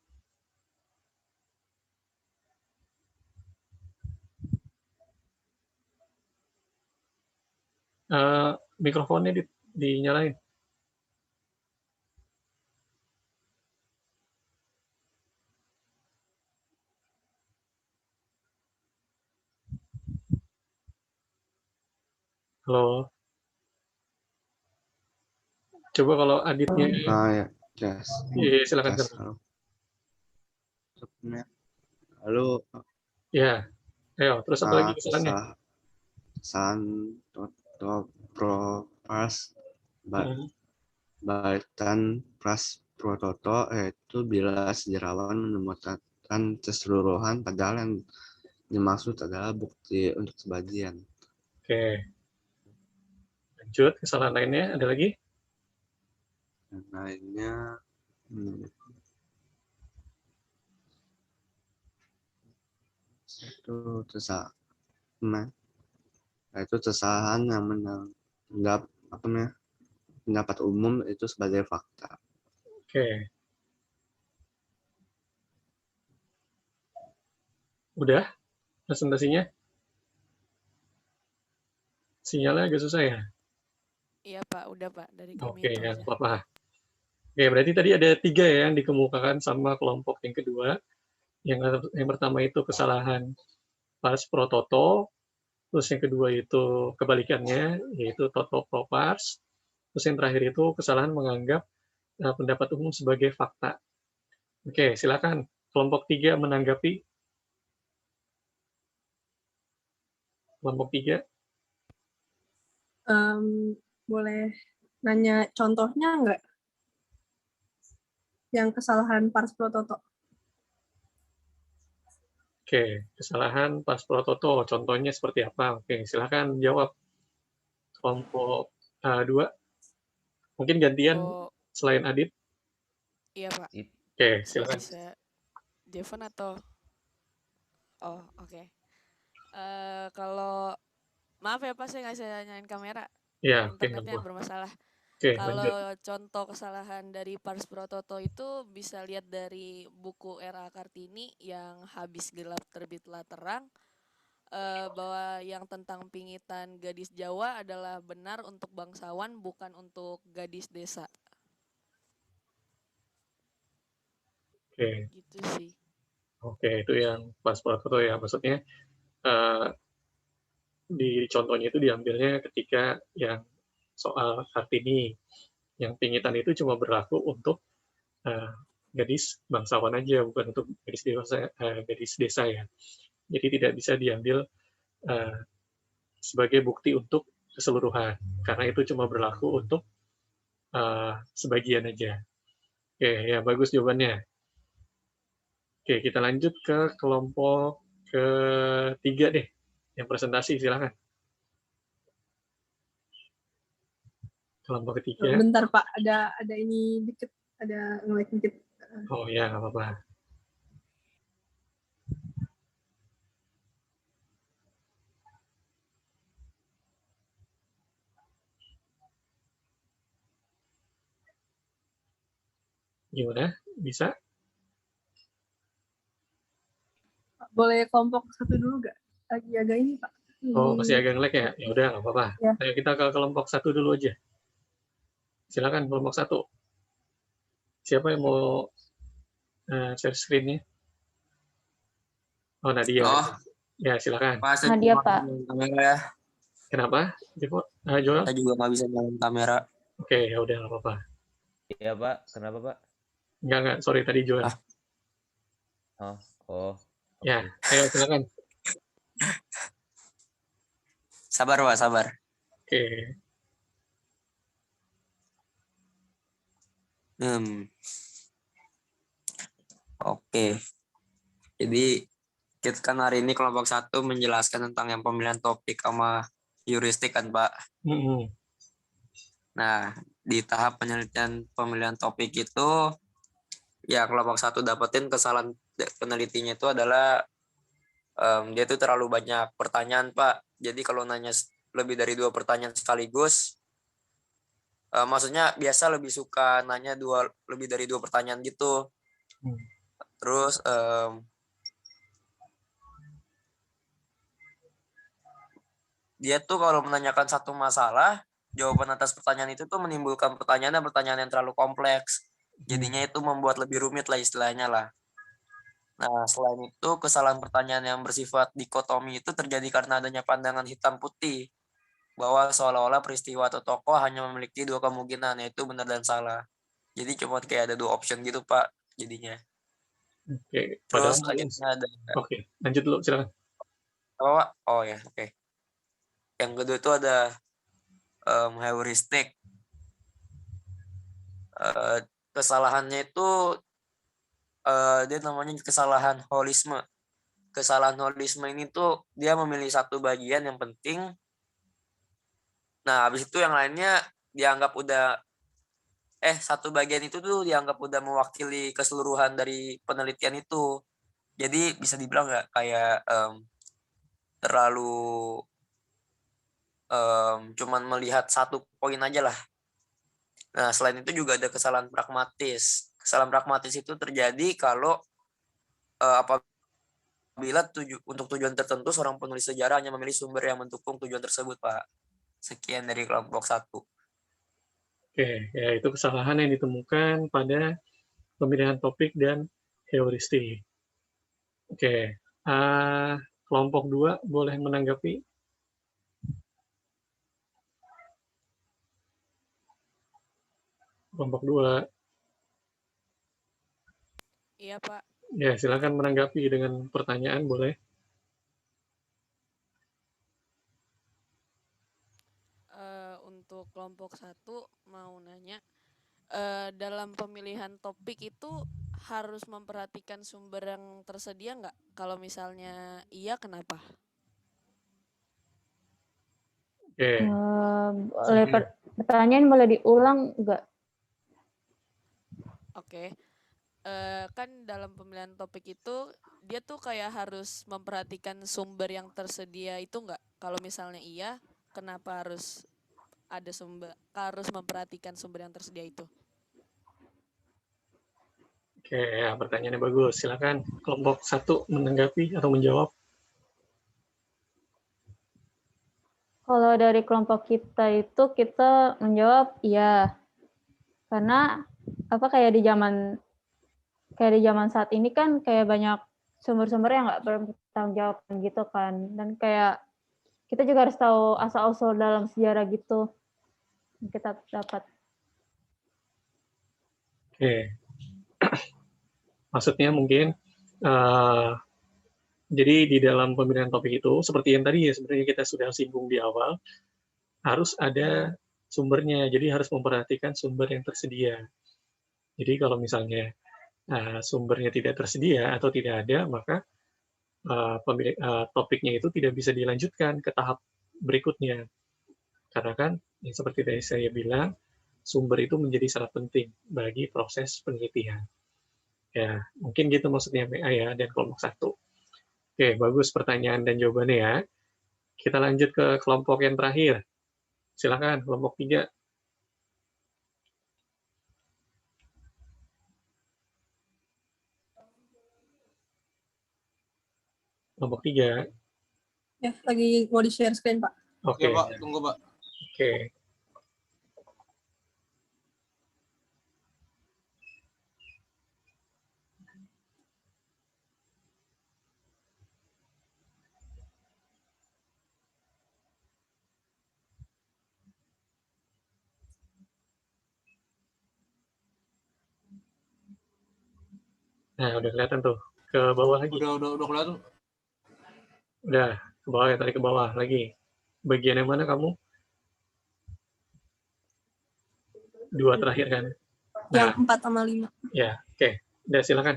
Mikrofonnya dinyalain. Halo. Coba kalau Aditnya. Ya, yes. Iya, silakan. Yes. Halo. Ya. Ayo, terus apa lagi kesalahannya? Kesalahan propers baitan pras prototo yaitu bila sejarawan menemukan keseluruhan padahal yang dimaksud adalah bukti untuk sebagian. Oke. Lanjut, kesalahan lainnya ada lagi? Yang lainnya itu kesalahan yang menganggap pendapat umum itu sebagai fakta. Oke. Udah presentasinya? Sinyalnya agak susah ya? Iya Pak, udah Pak, dari kami Oke, itu ya, aja. apa-apa. Oke, berarti tadi ada 3 ya yang dikemukakan sama kelompok yang kedua. Yang pertama itu kesalahan pas prototo, terus yang kedua itu kebalikannya, yaitu toto pro pars. Terus yang terakhir itu kesalahan menganggap pendapat umum sebagai fakta. Oke, silakan kelompok 3 menanggapi. Kelompok 3. Boleh nanya contohnya nggak? Yang kesalahan pars prototo. Oke, kesalahan pas prototo, contohnya seperti apa? Oke, silakan jawab. Kelompok 2. Mungkin gantian selain Adit. Iya Pak. Oke, silakan. Bisa Devon atau? Oh, oke. Kalau maaf ya Pak, saya nggak bisa nyalain kamera. Ya, Internetnya yang bermasalah. Kalau contoh kesalahan dari pars prototo itu bisa lihat dari buku R.A. Kartini yang Habis Gelap Terbitlah Terang, bahwa yang tentang pingitan gadis Jawa adalah benar untuk bangsawan, bukan untuk gadis desa. Oke. Gitu sih. Oke, itu yang pas prototo ya, maksudnya di contohnya itu diambilnya ketika yang soal Kartini, yang pingitan itu cuma berlaku untuk gadis bangsawan aja, bukan untuk gadis desa ya. Jadi tidak bisa diambil sebagai bukti untuk keseluruhan, karena itu cuma berlaku untuk sebagian aja. Oke, ya bagus jawabannya. Oke, kita lanjut ke kelompok ketiga deh. Yang presentasi silakan. Kelompok ketiga. Bentar Pak, ada ini dikit, ada nge-lag dikit. Oh ya, nggak apa-apa. Gimana? Bisa? Boleh kelompok 1 dulu nggak? Lagi agak ini Pak. Oh, masih agak nge-lag ya? Ya udah, nggak apa-apa. Ya. Ayo kita ke kelompok 1 dulu aja. Silakan kelompok 1. Siapa yang mau share screen-nya? Oh, Nadia. Oh. Ya, silakan. Nadia, Pak. Kamera ya. Kenapa? Joel? Saya juga nggak bisa nyalain kamera. Oke, ya udah, nggak apa-apa. Iya, Pak. Kenapa, Pak? Enggak, sorry tadi Joel. Oh. Ya, ayo silakan. Sabar, Pak, sabar. Oke. Oke. Jadi kita kan hari ini kelompok 1 menjelaskan tentang yang pemilihan topik sama heuristik kan, Pak. Nah, di tahap penelitian pemilihan topik itu ya kelompok 1 dapetin kesalahan penelitinya itu adalah dia itu terlalu banyak pertanyaan, Pak. Jadi kalau nanya lebih dari 2 pertanyaan sekaligus, maksudnya biasa lebih suka nanya lebih dari 2 pertanyaan gitu. Terus dia tuh kalau menanyakan satu masalah, jawaban atas pertanyaan itu tuh menimbulkan pertanyaan yang terlalu kompleks. Jadinya itu membuat lebih rumit lah istilahnya lah. Nah, selain itu, kesalahan pertanyaan yang bersifat dikotomi itu terjadi karena adanya pandangan hitam putih, bahwa seolah-olah peristiwa atau tokoh hanya memiliki 2 kemungkinan, yaitu benar dan salah. Jadi cuma kayak ada 2 option gitu, Pak, jadinya. Oke, Terus padahal selanjutnya ada... Oke, lanjut dulu, silakan. Apa, Pak? Oh ya, oke. Yang kedua itu ada heuristik. Kesalahannya itu dia namanya kesalahan holisme. Kesalahan holisme ini tuh dia memilih satu bagian yang penting. Nah, habis itu yang lainnya dianggap udah satu bagian itu tuh dianggap udah mewakili keseluruhan dari penelitian itu. Jadi bisa dibilang nggak kayak terlalu cuman melihat satu poin aja lah. Nah, selain itu juga ada kesalahan pragmatis. Kesalahan pragmatis itu terjadi kalau apabila untuk tujuan tertentu seorang penulis sejarah hanya memilih sumber yang mendukung tujuan tersebut, Pak. Sekian dari kelompok 1. Oke, ya itu kesalahan yang ditemukan pada pemilihan topik dan heuristik. Oke, kelompok 2 boleh menanggapi. Kelompok 2. Iya, Pak. Ya, silakan menanggapi dengan pertanyaan, boleh. Untuk kelompok 1 mau nanya, dalam pemilihan topik itu harus memperhatikan sumber yang tersedia nggak? Kalau misalnya iya, kenapa? Oke. Pertanyaan boleh diulang nggak? Oke. Kan dalam pemilihan topik itu dia tuh kayak harus memperhatikan sumber yang tersedia itu nggak? Kalau misalnya iya, kenapa harus memperhatikan sumber yang tersedia itu? Oke, ya pertanyaannya bagus. Silakan kelompok 1 menanggapi atau menjawab. Kalau dari kelompok kita itu kita menjawab iya. Karena kayak di zaman saat ini kan kayak banyak sumber-sumber yang nggak bertanggung jawab gitu kan. Dan kayak kita juga harus tahu asal-usul dalam sejarah gitu yang kita dapat. Oke. Maksudnya mungkin jadi di dalam pemilihan topik itu seperti yang tadi ya sebenarnya kita sudah singgung di awal, harus ada sumbernya. Jadi harus memperhatikan sumber yang tersedia. Jadi kalau misalnya sumbernya tidak tersedia atau tidak ada, maka topiknya itu tidak bisa dilanjutkan ke tahap berikutnya. Karena kan, yang seperti tadi saya bilang, sumber itu menjadi sangat penting bagi proses penelitian. Ya, mungkin gitu maksudnya MA ya, dan kelompok 1. Oke, bagus pertanyaan dan jawabannya ya. Kita lanjut ke kelompok yang terakhir. Silakan, kelompok 3. Kelompok 3. Ya, lagi mau di-share screen, Pak. Oke. Ya, Pak, tunggu, Pak. Oke. Nah, udah kelihatan tuh. Ke bawah lagi. Udah kelihatan. Udah, ke bawah ya, tarik ke bawah lagi. Bagian yang mana kamu? 2 terakhir kan? Yang Nah, 4 sama 5. ya, oke. Udah, silakan.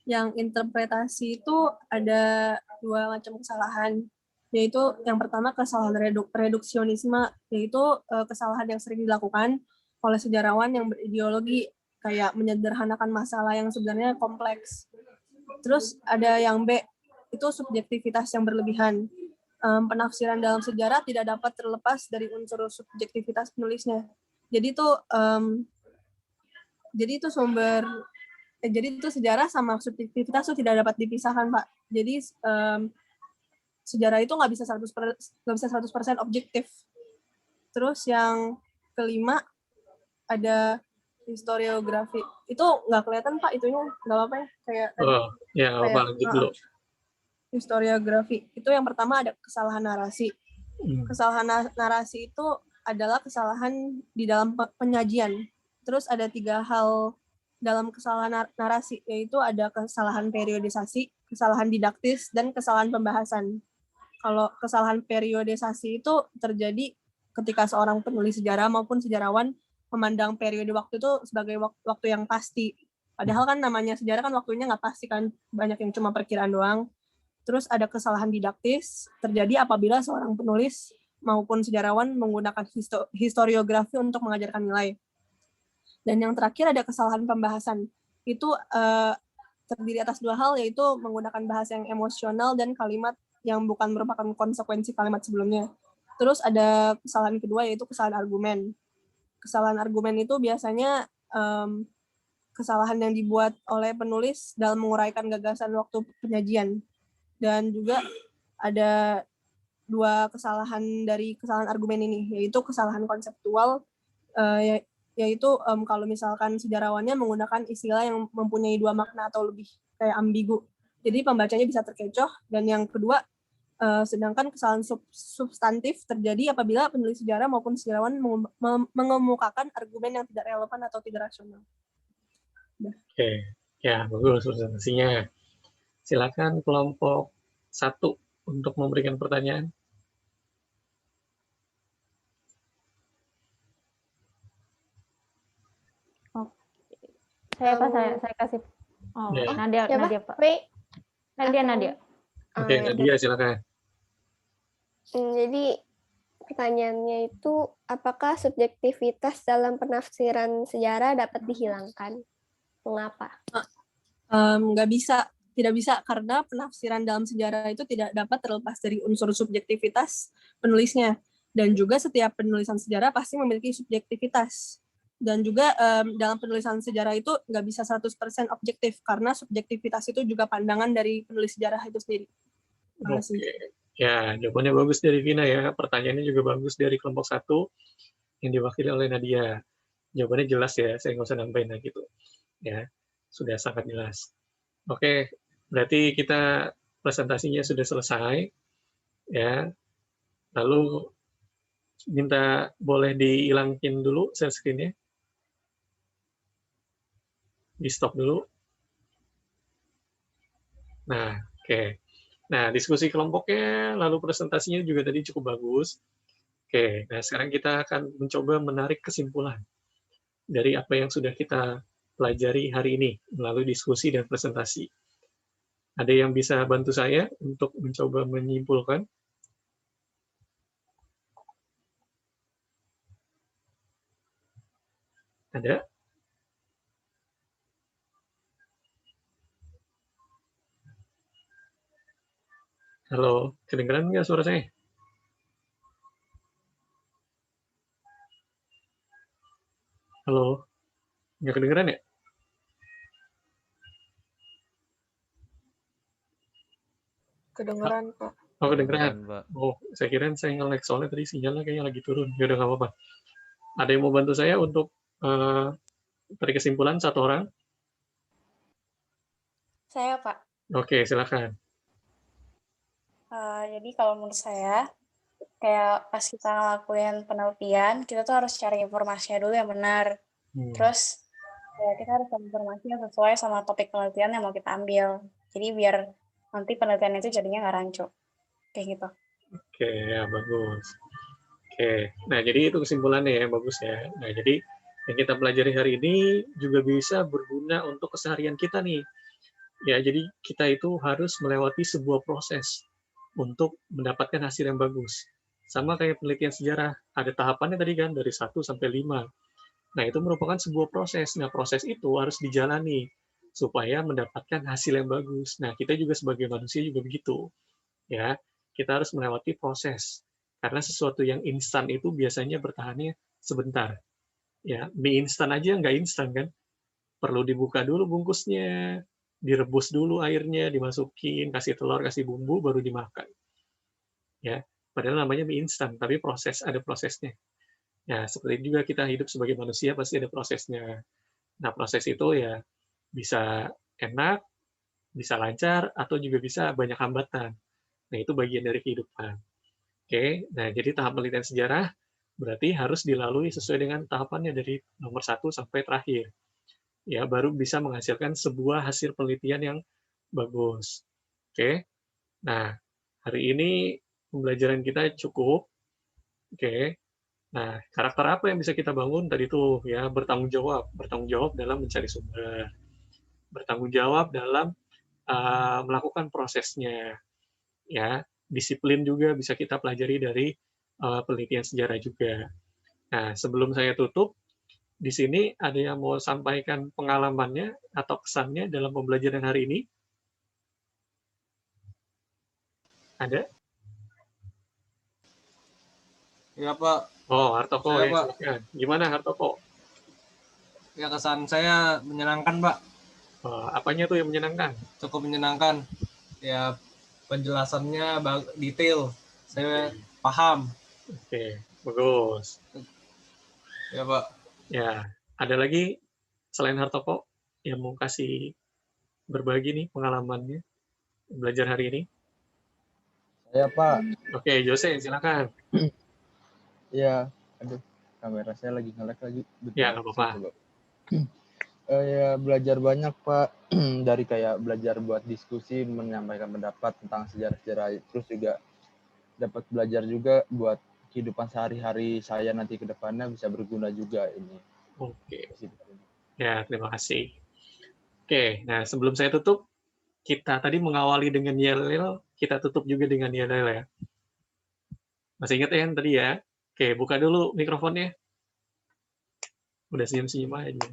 Yang interpretasi itu ada 2 macam kesalahan, yaitu yang pertama kesalahan reduksionisme, yaitu kesalahan yang sering dilakukan oleh sejarawan yang berideologi, kayak menyederhanakan masalah yang sebenarnya kompleks. Terus ada yang B, itu subjektivitas yang berlebihan. Penafsiran dalam sejarah tidak dapat terlepas dari unsur subjektivitas penulisnya. Jadi itu sejarah sama subjektivitas itu tidak dapat dipisahkan, Pak. Jadi sejarah itu nggak bisa 100% objektif. Terus yang kelima ada historiografi. Itu nggak kelihatan, Pak, itunya nggak apa-apa ya? Kayak ya apa lanjut dulu. Historiografi. Itu yang pertama ada kesalahan narasi. Kesalahan narasi itu adalah kesalahan di dalam penyajian. Terus ada 3 hal dalam kesalahan narasi, yaitu ada kesalahan periodisasi, kesalahan didaktis, dan kesalahan pembahasan. Kalau kesalahan periodisasi itu terjadi ketika seorang penulis sejarah maupun sejarawan memandang periode waktu itu sebagai waktu yang pasti. Padahal kan namanya sejarah kan waktunya nggak pasti kan, banyak yang cuma perkiraan doang. Terus ada kesalahan didaktis, terjadi apabila seorang penulis maupun sejarawan menggunakan historiografi untuk mengajarkan nilai. Dan yang terakhir ada kesalahan pembahasan. Itu terdiri atas 2 hal, yaitu menggunakan bahasa yang emosional dan kalimat yang bukan merupakan konsekuensi kalimat sebelumnya. Terus ada kesalahan kedua, yaitu kesalahan argumen. Kesalahan argumen itu biasanya kesalahan yang dibuat oleh penulis dalam menguraikan gagasan waktu penyajian. Dan juga ada 2 kesalahan dari kesalahan argumen ini, yaitu kesalahan konseptual, yaitu kalau misalkan sejarawannya menggunakan istilah yang mempunyai 2 makna atau lebih, kayak ambigu. Jadi pembacanya bisa terkecoh. Dan yang kedua, sedangkan kesalahan substantif terjadi apabila penulis sejarah maupun sejarawan mengemukakan argumen yang tidak relevan atau tidak rasional. Oke, ya bagus presentasinya. Silakan kelompok 1 untuk memberikan pertanyaan. Saya kasih. Nadia, Pak. Nadia. Oke, Nadia silakan. Jadi pertanyaannya itu, apakah subjektivitas dalam penafsiran sejarah dapat dihilangkan? Mengapa? Nggak bisa. Tidak bisa, karena penafsiran dalam sejarah itu tidak dapat terlepas dari unsur subjektivitas penulisnya. Dan juga setiap penulisan sejarah pasti memiliki subjektivitas. Dan juga dalam penulisan sejarah itu nggak bisa 100% objektif, karena subjektivitas itu juga pandangan dari penulis sejarah itu sendiri. Oke. Ya, jawabannya bagus dari Vina ya. Pertanyaannya juga bagus dari kelompok 1 yang diwakili oleh Nadia. Jawabannya jelas ya, saya nggak usah nambahin lagi gitu. Ya, sudah sangat jelas. Oke, berarti kita presentasinya sudah selesai. Ya. Lalu minta boleh dihilangin dulu share screen-nya. Di stop dulu. Nah, oke. Nah, diskusi kelompoknya, lalu presentasinya juga tadi cukup bagus. Oke, nah sekarang kita akan mencoba menarik kesimpulan dari apa yang sudah kita pelajari hari ini melalui diskusi dan presentasi. Ada yang bisa bantu saya untuk mencoba menyimpulkan? Ada? Halo, kedengeran nggak suara saya? Halo, nggak kedengeran ya? Kedengeran, Pak. Oh, kedengeran. Pak. Oh, saya kira saya nge-lag soalnya tadi sinyalnya kayaknya lagi turun. Ya udah nggak apa-apa. Ada yang mau bantu saya untuk tarik kesimpulan satu orang? Saya, Pak. Oke, silakan. Jadi kalau menurut saya, kayak pas kita ngelakuin penelitian, kita tuh harus cari informasinya dulu yang benar. Terus ya kita harus cari informasi yang sesuai sama topik penelitian yang mau kita ambil. Jadi biar nanti penelitian itu jadinya nggak rancu. Kayak gitu. Oke, ya bagus. Oke, nah jadi itu kesimpulannya ya, bagus ya. Nah jadi yang kita pelajari hari ini juga bisa berguna untuk keseharian kita nih. Ya, jadi kita itu harus melewati sebuah proses untuk mendapatkan hasil yang bagus. Sama kayak penelitian sejarah, ada tahapannya tadi kan, dari 1 sampai 5. Nah, itu merupakan sebuah proses. Nah, proses itu harus dijalani supaya mendapatkan hasil yang bagus. Nah, kita juga sebagai manusia juga begitu. Ya, kita harus melewati proses. Karena sesuatu yang instan itu biasanya bertahannya sebentar. Ya, mie instan aja nggak instan kan? Perlu dibuka dulu bungkusnya, direbus dulu airnya, dimasukin, kasih telur, kasih bumbu, baru dimakan. Ya, padahal namanya mie instan, tapi ada prosesnya. Ya, seperti juga kita hidup sebagai manusia pasti ada prosesnya. Nah, proses itu ya bisa enak, bisa lancar, atau juga bisa banyak hambatan. Nah, itu bagian dari kehidupan. Oke, nah jadi tahap penelitian sejarah berarti harus dilalui sesuai dengan tahapannya dari nomor 1 sampai terakhir. Ya, baru bisa menghasilkan sebuah hasil penelitian yang bagus. Oke. Nah, hari ini pembelajaran kita cukup. Oke. Nah, karakter apa yang bisa kita bangun tadi tuh ya, bertanggung jawab dalam mencari sumber, bertanggung jawab dalam melakukan prosesnya, ya, disiplin juga bisa kita pelajari dari penelitian sejarah juga. Nah, sebelum saya tutup, di sini ada yang mau sampaikan pengalamannya atau kesannya dalam pembelajaran hari ini? Ada? Ya Pak. Oh, Hartoko Saya, ya, Pak. silakan. Gimana Hartoko? Ya kesan saya menyenangkan Pak. Apanya tuh yang menyenangkan? Cukup menyenangkan. Ya penjelasannya detail. Saya paham. Oke, bagus. Ya Pak. Ya, ada lagi selain Hartoko yang mau kasih berbagi nih pengalamannya belajar hari ini? Saya Pak. Oke, Jose, silakan. Ya, aduh, kamera saya lagi nge-lag lagi. Ya, nggak apa-apa. Ya, belajar banyak Pak, dari kayak belajar buat diskusi, menyampaikan pendapat tentang sejarah-sejarah, terus juga dapat belajar juga buat kehidupan sehari-hari saya nanti ke depannya bisa berguna juga ini. Oke. Ya, terima kasih. Oke, nah sebelum saya tutup, kita tadi mengawali dengan yel-yel, kita tutup juga dengan yel-yel ya. Masih ingat ya yang tadi ya? Oke, buka dulu mikrofonnya. Udah senyum-senyum aja.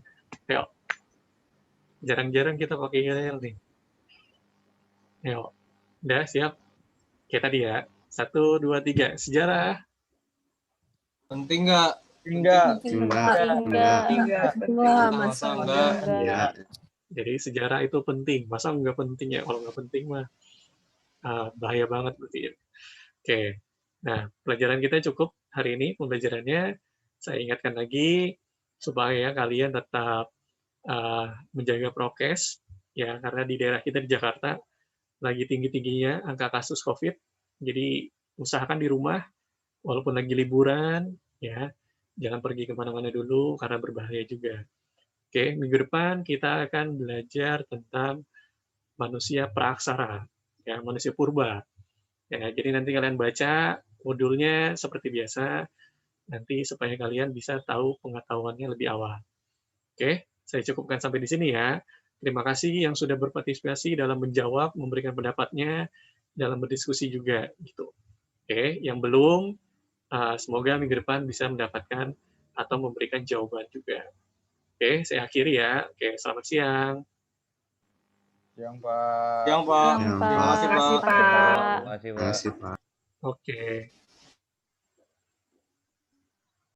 Yuk. Jarang-jarang kita pakai yel-yel nih. Yuk. Udah, siap? Oke, tadi ya. 1, 2, 3. Sejarah. Penting nggak? Enggak. Masa enggak? Jadi sejarah itu penting. Masa nggak penting ya? Kalau nggak penting mah bahaya banget berarti ya. Oke. Nah, pelajaran kita cukup hari ini. Pembelajarannya saya ingatkan lagi supaya kalian tetap menjaga prokes ya, karena di daerah kita di Jakarta lagi tinggi-tingginya angka kasus COVID. Jadi usahakan di rumah walaupun lagi liburan ya, jangan pergi kemana-mana dulu karena berbahaya juga. Oke, minggu depan kita akan belajar tentang manusia praaksara, ya, manusia purba. Ya, jadi nanti kalian baca modulnya seperti biasa, nanti supaya kalian bisa tahu pengetahuannya lebih awal. Oke, saya cukupkan sampai di sini ya. Terima kasih yang sudah berpartisipasi dalam menjawab, memberikan pendapatnya, dalam berdiskusi juga gitu. Oke, yang belum, semoga minggu depan bisa mendapatkan atau memberikan jawaban juga. Oke, saya akhiri ya. Oke, selamat siang. Siang, Pak. Siang, Pak. Siang, Pak. Terima kasih, Pak. Makasih, Pak. Makasih, Pak. Makasih, Pak. Oke.